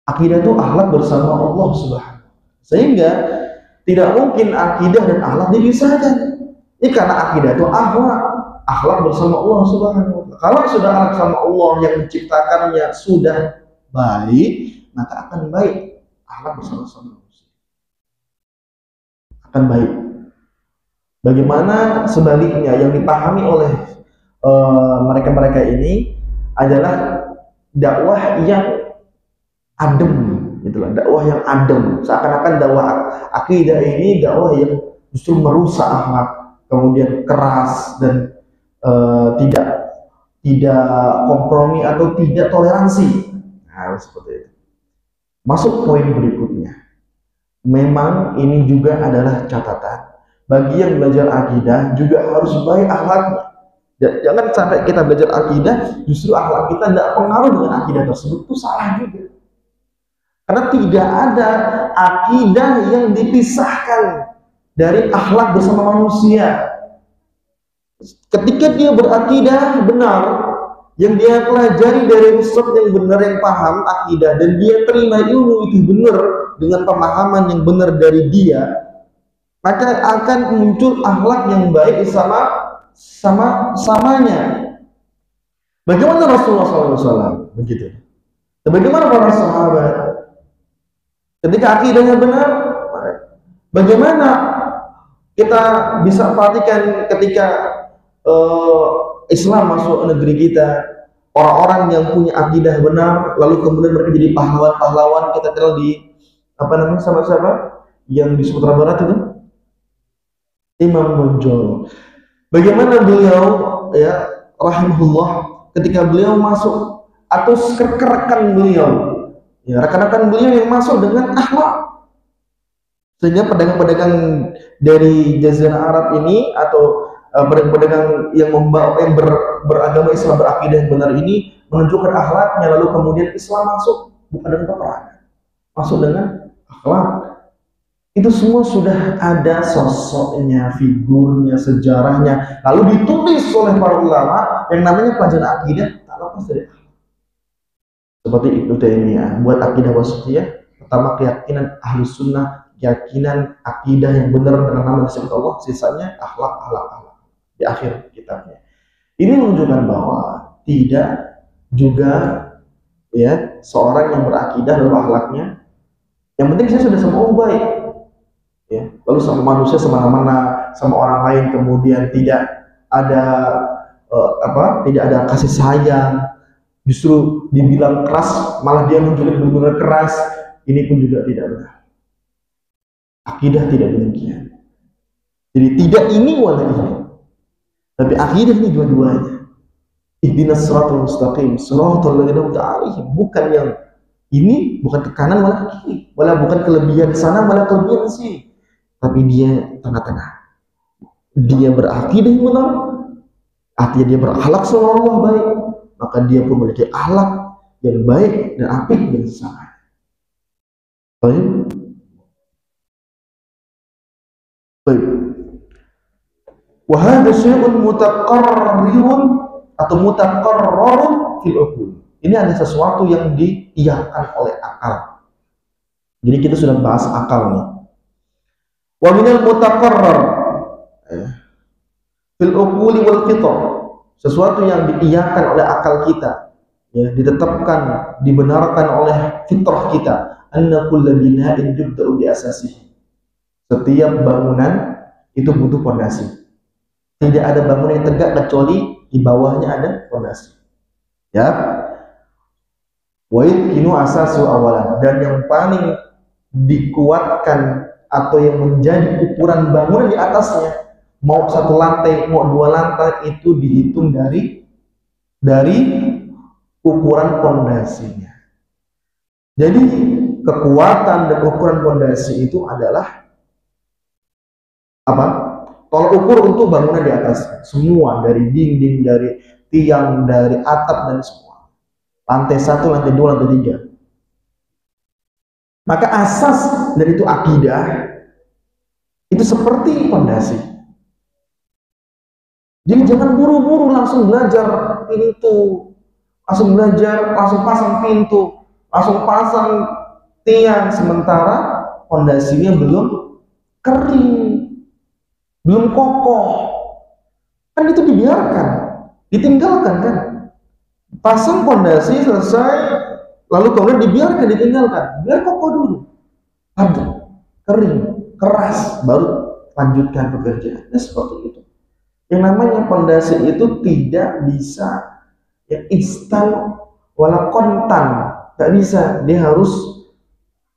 Speaker 1: Akidah itu akhlak bersama Allah Subhanahu. Sehingga tidak mungkin akidah dan akhlak dipisahkan. Ini karena akidah itu akhlak bersama Allah Subhanahu. Kalau sudah akhlak sama Allah yang menciptakannya sudah baik, maka akan baik akhlak bersama-sama manusia. Akan baik. Bagaimana sebaliknya yang dipahami oleh mereka-mereka ini adalah dakwah yang adem, itulah dakwah yang adem. Seakan-akan dakwah akidah ini dakwah yang justru merusak akhlak, kemudian keras dan tidak kompromi atau tidak toleransi. Nah, seperti itu. Masuk poin berikutnya. Memang ini juga adalah catatan. Bagi yang belajar akidah juga harus baik akhlaknya. Jangan sampai kita belajar akidah justru akhlak kita tidak pengaruh dengan akidah tersebut, itu salah juga. Karena tidak ada akidah yang dipisahkan dari akhlak bersama manusia. Ketika dia berakidah benar, yang dia pelajari dari ustaz yang benar, yang paham akidah, dan dia terima ilmu itu benar dengan pemahaman yang benar dari dia, maka akan muncul akhlak yang baik samanya. Bagaimana Rasulullah SAW begitu? Dan bagaimana para sahabat? Ketika akidahnya benar, bagaimana kita bisa perhatikan ketika Islam masuk negeri kita, orang-orang yang punya akidah benar, lalu kemudian mereka jadi pahlawan-pahlawan. Kita kenal di sama-sama yang di Sumatera Barat itu Imam Bonjol. Bagaimana beliau ya rahimahullah ketika beliau masuk atau rekan-rekan beliau, ya rekan-rekan beliau yang masuk dengan akhlak, sehingga pedagang-pedagang dari Jazirah Arab ini atau pedagang-pedagang yang beragama Islam, berakidah yang benar ini menunjukkan akhlaknya, lalu kemudian Islam masuk bukan dengan peperangan, masuk dengan akhlak. Itu semua sudah ada sosoknya, figurnya, sejarahnya, lalu ditulis oleh para ulama yang namanya pelajaran akidah tak lepas dari akhlak. Seperti Ibnu Taimiyah buat akidah wasithiyah, pertama keyakinan Ahlus Sunnah, keyakinan akidah yang benar dengan nama disebut Allah, sisanya akhlak di akhir kitabnya. Ini menunjukkan bahwa tidak juga ya seorang yang berakidah lalu akhlaknya, yang penting saya sudah sama Allah baik, ya, lalu sama manusia semena-mena, sama orang lain kemudian tidak ada tidak ada kasih sayang, justru dibilang keras malah dia menunjukkan benar-benar keras, ini pun juga tidak benar. Akidah tidak demikian. Jadi tidak ini wala ini, tapi akidah ini dua-duanya. Ihdinas siratal mustaqim, siratal ladzina an'amta 'alaihim, bukan yang ini, bukan ke kanan malah ke kiri, malah bukan kelebihan ke sana malah kelebihan ke sini, tapi dia tengah-tengah. Dia berakidah benar, artinya dia berakhlak sama Allah baik, maka dia pun memiliki akhlak yang baik dan apik dan sesama. Baik. Wa hadha syai'un mutaqarrirun atau mutaqarrarun fil uqul. Ini ada sesuatu yang diiyakan oleh akal. Jadi kita sudah bahas akal nih. Wa minal mutaqarrar fil uquli wal fitrah, sesuatu yang diiyakan oleh akal kita, ya, ditetapkan, dibenarkan oleh fitrah kita, anna kullu bina'in yubda'u bi asasihi. Setiap bangunan itu butuh fondasi. Tidak ada bangunan yang tegak kecuali di bawahnya ada fondasi. Ya. Wa yakinu asasu awalan, dan yang paling dikuatkan atau yang menjadi ukuran bangunan di atasnya, mau satu lantai, mau dua lantai, itu dihitung dari ukuran fondasinya. Jadi kekuatan dan ukuran fondasi itu adalah apa? Tolak ukur untuk bangunan di atas, semua, dari dinding, dari tiang, dari atap, dan semua. Lantai 1, lantai 2, lantai 3. Maka asas dari itu akidah itu seperti fondasi. Jadi jangan buru-buru langsung belajar pintu, langsung belajar, langsung pasang pintu, langsung pasang tiang, sementara fondasinya belum kering, belum kokoh. Kan itu dibiarkan, ditinggalkan kan. Pasang fondasi selesai, lalu kemudian dibiarkan, ditinggalkan, biar kokoh dulu, padat, kering, keras, baru lanjutkan pekerjaan. Nah, seperti itu. Yang namanya fondasi itu tidak bisa ya instan wala kontan, nggak bisa. Dia harus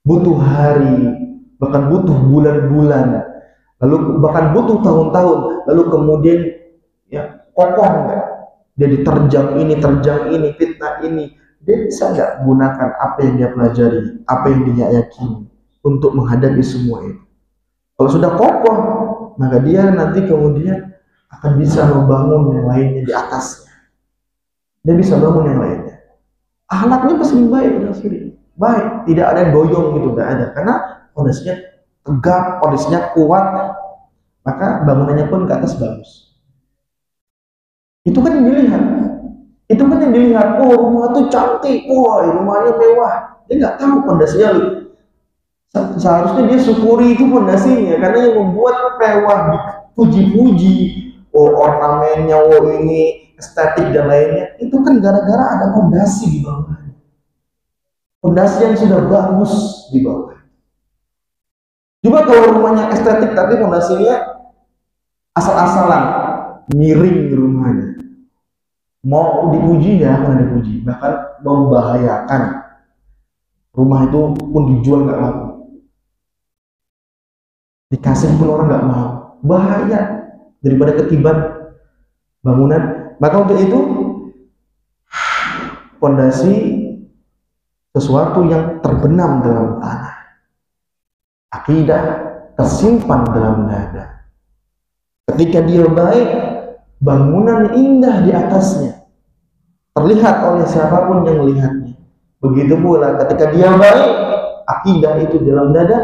Speaker 1: butuh hari, bahkan butuh bulan-bulan, lalu bahkan butuh tahun-tahun, lalu kemudian ya kokoh nggak? Dia diterjang ini, fitnah ini, dia bisa nggak gunakan apa yang dia pelajari, apa yang dia yakini untuk menghadapi semua itu. Kalau sudah kokoh, maka dia nanti kemudian akan bisa membangun yang lainnya di atasnya. Dia bisa bangun yang lainnya. Akhlaknya pasti baik, baik, tidak ada yang goyong gitu, nggak ada, karena fondasinya tegap, fondasinya kuat, maka bangunannya pun ke atas bagus. Itu kan yang dilihat. Itu kan yang dilihat. Oh, rumah tuh cantik. Wah, rumahnya mewah. Dia nggak tahu fondasinya. Seharusnya dia syukuri itu fondasinya, karena yang membuat mewah, dipuji-puji, oh ornamennya, oh ini estetik dan lainnya, itu kan gara-gara ada fondasi di bawahnya. Fondasi yang sudah bagus di bawah. Juga kalau rumahnya estetik tapi fondasinya asal-asalan, miring rumahnya, mau dipuji ya akan dipuji, bahkan membahayakan. Rumah itu pun dijual nggak laku, dikasih pun orang nggak mau, bahaya daripada ketiban bangunan. Maka untuk itu fondasi sesuatu yang terbenam dalam tanah, akidah tersimpan dalam dada. Ketika dia baik, bangunan indah di atasnya terlihat oleh siapapun yang melihatnya. Begitu pula ketika dia baik, akidah itu dalam dada,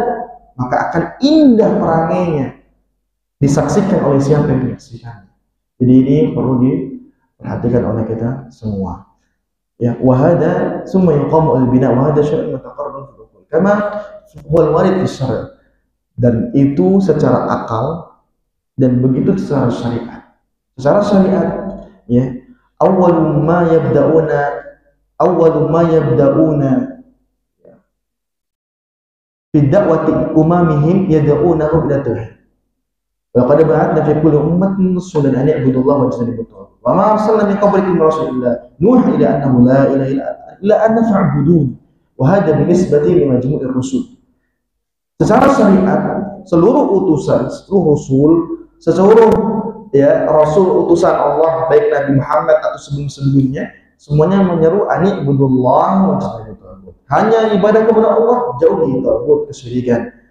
Speaker 1: maka akan indah perangainya, disaksikan oleh siapa yang menyaksikan. Jadi ini perlu diperhatikan oleh kita semua. Ya, wahada summa yuqamu al-bina wahada syar'un mutaqarrarun fil uqul kama huwa al-warid fi syar'. Dan itu secara akal dan begitu secara syariat. Secara syariat, ya, awwalu ma yabda'una fi da'wati umamihim yad'unahu ila tauhid. Wa qad ba'athna fi kulli ummatin rasulan an ya'budu Allah wa yajtanibu at-taghut. Wa ma arsalna min qablika min rasulin nuhi ila annahu la ilaha illa anna fa'budun. Wa hadha binisbati li majmu'ir rusul. Secara syariat, seluruh utusan, seluruh rasul, seluruh ya rasul utusan Allah, baik Nabi Muhammad atau sebelum-sebelumnya, semuanya menyeru ani ibudullah wa yajtanibu at-taghut. Hanya ibadah kepada Allah, jauhi taghut, kesyirikan.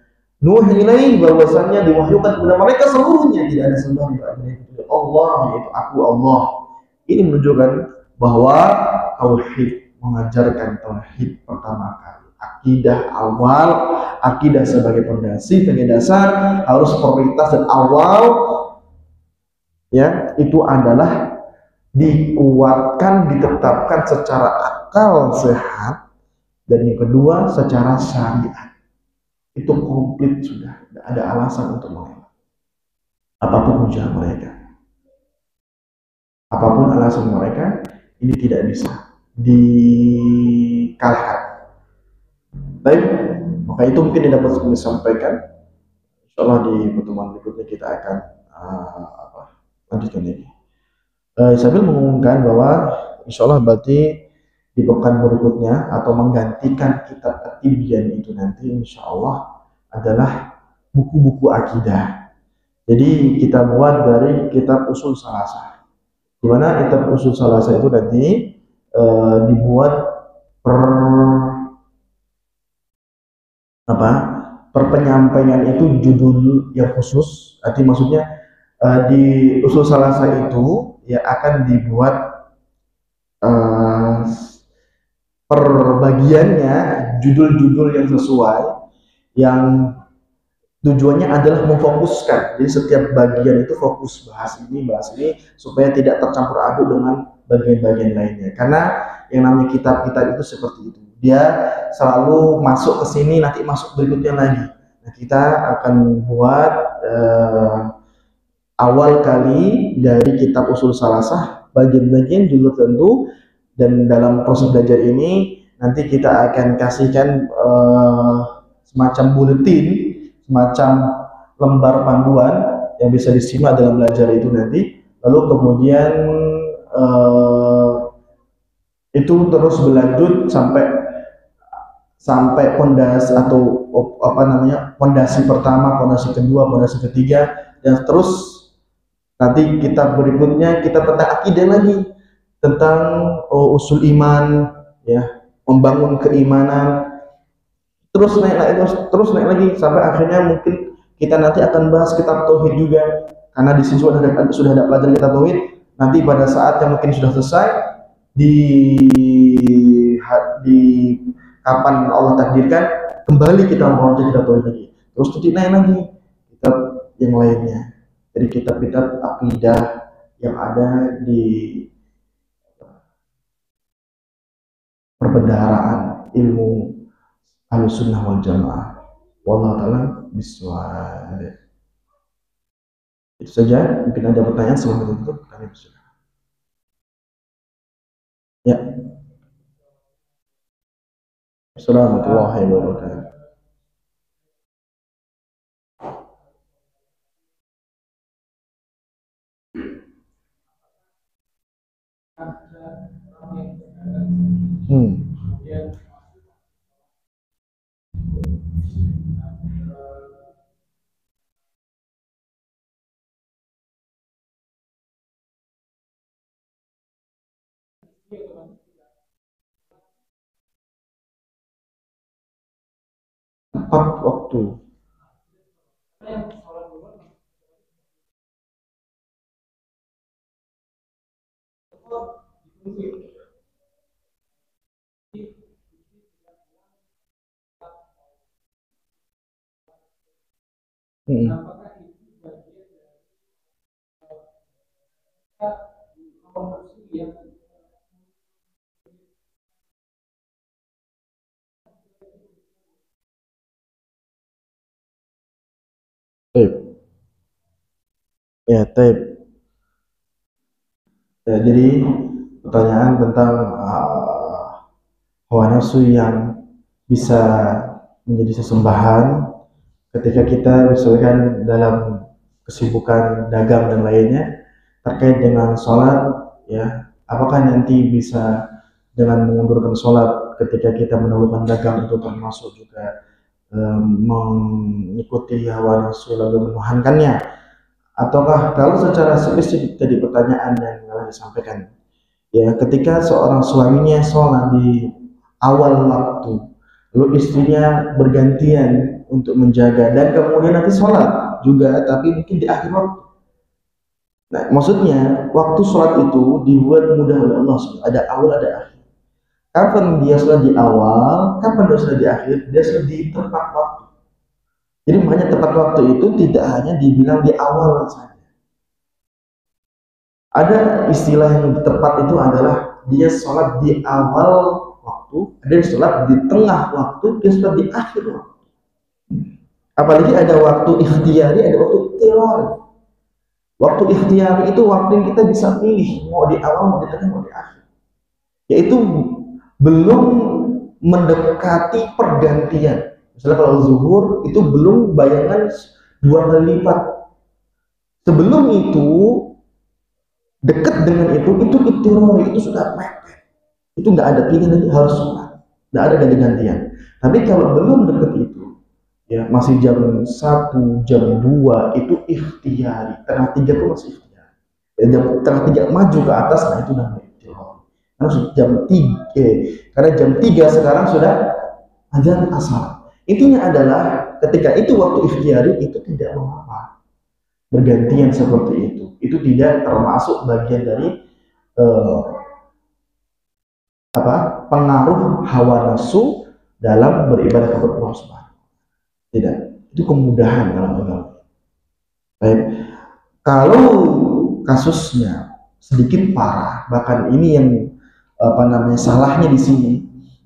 Speaker 1: Nuh ilaih, bahwasannya diwahyukan kepada mereka seluruhnya tidak ada sembahan kecuali Allah, yaitu aku Allah. Ini menunjukkan bahwa tauhid, mengajarkan tauhid pertama kali, akidah awal, akidah sebagai fondasi, sebagai dasar, harus prioritas dan awal, ya, itu adalah dikuatkan, ditetapkan secara akal sehat, dan yang kedua secara syariat. Itu komplit sudah, tidak ada alasan untuk mengelak. Apapun hujah mereka, apapun alasan mereka, ini tidak bisa. dikalahkan. Baik, maka itu mungkin yang dapat kami sampaikan. Insya Allah di pertemuan berikutnya kita akan lanjutkan ini. Sambil mengumumkan bahwa insya Allah berarti di pekan berikutnya atau menggantikan kitab At-Tibyan itu nanti insya Allah adalah buku-buku akidah. Jadi kita buat dari kitab Usul Salasah, di mana kitab Usul Salasah itu nanti dibuat per penyampaian itu judul yang khusus. Arti maksudnya di Usul Salasah itu ya akan dibuat per bagiannya judul-judul yang sesuai, yang tujuannya adalah memfokuskan. Jadi setiap bagian itu fokus bahas ini supaya tidak tercampur aduk dengan bagian-bagian lainnya. Karena yang namanya kitab-kitab itu seperti itu. Dia selalu masuk ke sini, nanti masuk berikutnya lagi. Nah, kita akan buat awal kali dari kitab Usul Salasah, bagian-bagian judul tertentu, dan dalam proses belajar ini nanti kita akan kasihkan semacam buletin, semacam lembar panduan yang bisa disimak dalam belajar itu nanti. Lalu kemudian itu terus berlanjut sampai pondasi atau pondasi pertama, pondasi kedua, pondasi ketiga, dan terus nanti kitab berikutnya kita tentang akidah lagi, tentang usul iman, ya, membangun keimanan, terus naik lagi sampai akhirnya mungkin kita nanti akan bahas kitab tauhid juga, karena di sini sudah ada pelajaran kitab tauhid. Nanti pada saat yang mungkin sudah selesai di kapan Allah takdirkan, kembali kita membaca kitab tauhid lagi, terus naik lagi kitab yang lainnya dari kitab-kitab akidah yang ada di perbendaharaan ilmu Ahlussunnah wal Jamaah. Wallahu ta'ala bishawab. Itu saja. Mungkin ada pertanyaan sebelum tutup, kami bersyukur. Ya. Assalamualaikum warahmatullahi wabarakatuh. Empat waktu. Ya, ya, jadi pertanyaan tentang hawa nafsu yang bisa menjadi sesembahan ketika kita misalkan dalam kesibukan dagang dan lainnya terkait dengan sholat, ya, apakah nanti bisa dengan mengundurkan sholat ketika kita mendahulukan dagang itu termasuk juga mengikuti hawa nafsu lalu menuhankannya, ataukah kalau secara spesifik tadi pertanyaan yang telah disampaikan, ya, ketika seorang suaminya sholat di awal waktu, lalu istrinya bergantian untuk menjaga, dan kemudian nanti sholat juga tapi mungkin di akhir waktu. Nah, maksudnya waktu sholat itu dibuat mudah oleh Allah, ada awal ada akhir. Kapan dia sholat di awal, kapan dia sholat di akhir, dia sholat di tepat waktu. Jadi makanya tepat waktu itu tidak hanya dibilang di awal saja. Ada istilah yang tepat itu adalah dia sholat di awal waktu, ada yang sholat di tengah waktu, dia sholat di akhir waktu. Apalagi ada waktu ikhtiyari, ada waktu teori. Waktu ikhtiyari itu waktu yang kita bisa pilih mau di awal, mau di tengah, mau di akhir. yaitu belum mendekati pergantian. Misalnya kalau zuhur itu belum bayangan 2 kali lipat. Sebelum itu, dekat dengan itu iktirori, itu sudah mepet. Itu nggak ada pilihan lagi, harus sholat. Nggak ada ganti-gantian. Tapi kalau belum dekat itu, ya masih jam 1, jam 2 itu ikhtiari. Tengah 3 itu masih ikhtiari. Ya, tengah 3 maju ke atas, nah itu namanya ikhtiari. Karena karena jam 3 sekarang sudah azan asar. Intinya adalah ketika itu waktu ikhtiari itu tidak mengapa bergantian seperti itu tidak termasuk bagian dari pengaruh hawa nafsu dalam beribadah kepada Allah Subhanahu. Tidak, itu kemudahan dalam agama. Baik, kalau kasusnya sedikit parah, bahkan ini yang salahnya di sini,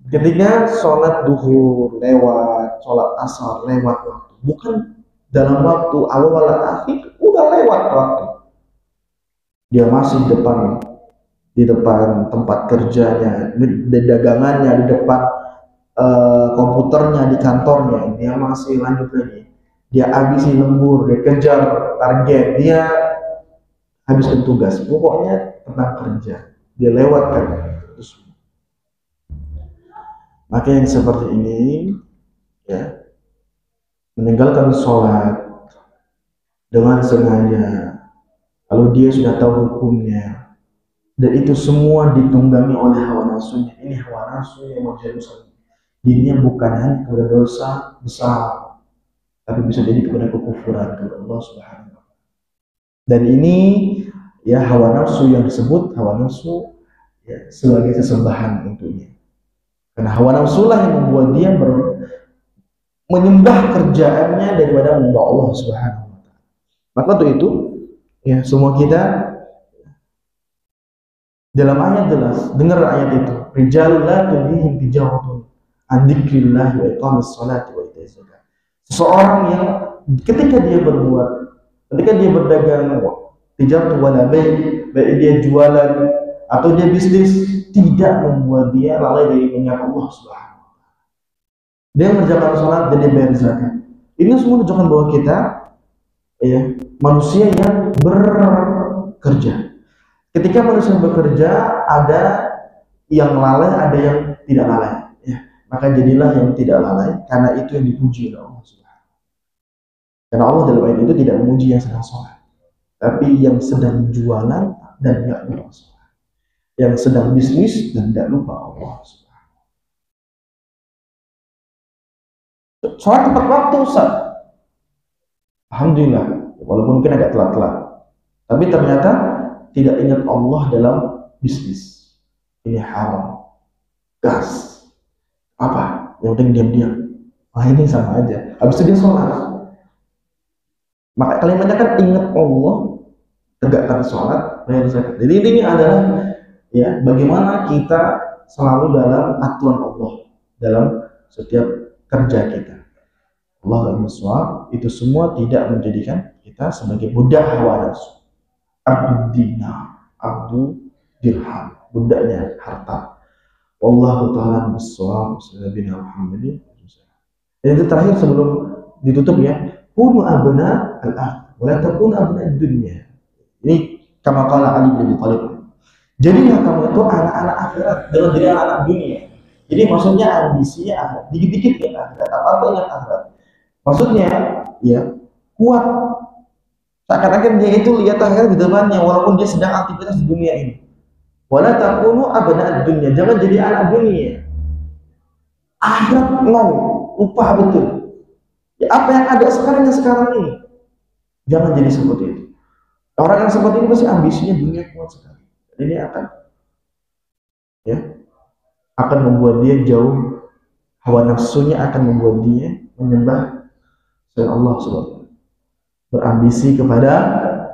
Speaker 1: ketika sholat duhur lewat, sholat asar lewat waktu, bukan dalam waktu awal akhir, udah lewat waktu, dia masih di depan tempat kerjanya, di dagangannya, di depan komputernya, di kantornya, dia masih lanjut lagi, dia habisi lembur, dia kejar target, dia habiskan tugas, pokoknya tentang kerja, dia lewatkan. Maka yang seperti ini, ya, meninggalkan sholat dengan sengaja, kalau dia sudah tahu hukumnya, dan itu semua ditunggangi oleh hawa nafsunya. Ini hawa nafsu yang menjerumuskan dirinya bukan hanya kepada dosa besar, tapi bisa jadi kepada kekufuran kepada Allah Subhanahu wa Ta'ala. Dan ini ya hawa nafsu yang disebut hawa nafsu ya, sebagai sesembahan untuknya. Karena hawa nafsu lah yang membuat dia menyembah kerjaannya daripada menyembah Allah Subhanahu wa Ta'ala. Maka untuk itu ya semua kita dalam ayat jelas, dengar ayat itu, rijalul la tulihim tijaratun an dzikrillah wa iqamis sholati wa ita'iz zakat. Seseorang yang ketika dia berdagang, tijaratu wala baik dia jualan atau dia bisnis, tidak membuat dia lalai dari mengingat Allah Subhanahu wa Ta'ala. Dia mengerjakan sholat dan dia bayar zakat. Ini semua menunjukkan bahwa kita ya manusia yang bekerja. Ketika manusia bekerja, ada yang lalai, ada yang tidak lalai. Ya, maka jadilah yang tidak lalai, karena itu yang dipuji oleh Allah Subhanahu. Karena Allah dalam ayat itu tidak memuji yang sedang sholat, tapi yang sedang jualan dan tidak lupa sholat, yang sedang bisnis dan tidak lupa Allah Subhanahu. Sholat tepat waktu, Ustaz. Alhamdulillah, walaupun mungkin agak telat-telat, tapi ternyata tidak ingat Allah dalam bisnis. Ini haram, gas, apa? Yang penting diam-diam. Ini sama aja. Habis itu dia sholat. Maka kalimatnya kan ingat Allah, tegakkan sholat, bayar zakat. Jadi intinya adalah ya bagaimana kita selalu dalam aturan Allah dalam setiap kerja kita. Allah al-Muswab, itu semua tidak menjadikan kita sebagai budak hawa nafsu. Abdu dinar, abdu dirham, budaknya harta. Wallahu ta'ala bis-shawab. Sallallahu Muhammadin. Dan itu terakhir sebelum ditutup ya, kunu abna al-akhir, wa la takunu abna ad-dunya. Ini kama qala Ali bin Abi Thalib. Jadilah kamu itu anak-anak akhirat, jangan jadi anak-anak dunia. Jadi maksudnya ambisinya akhirat, dikit-dikit ya akhirat, apa-apa ingat akhirat. Maksudnya ya kuat. Seakan-akan dia itu lihat akhirat di depannya walaupun dia sedang aktivitas di dunia ini. Wala takunu abna ad-dunya, jangan jadi anak dunia. Akhirat nol, lupa betul. Ya, apa yang ada sekarang ini. Jangan jadi seperti itu. Orang yang seperti ini pasti ambisinya dunia kuat sekali. Ini akan membuat dia jauh, hawa nafsunya akan membuat dia menyembah selain Allah Subhanahu, berambisi kepada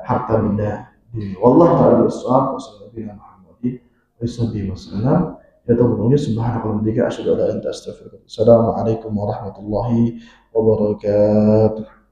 Speaker 1: harta benda dunia. Wallahu ta'ala bissawab. Wassalamualaikum warahmatullahi wabarakatuh. Ya Tuhan, subhanallahi wa bihamdihi, asyhadu an la ilaha illa anta, astaghfiruka wa atubu ilaik. Assalamualaikum warahmatullahi wabarakatuh.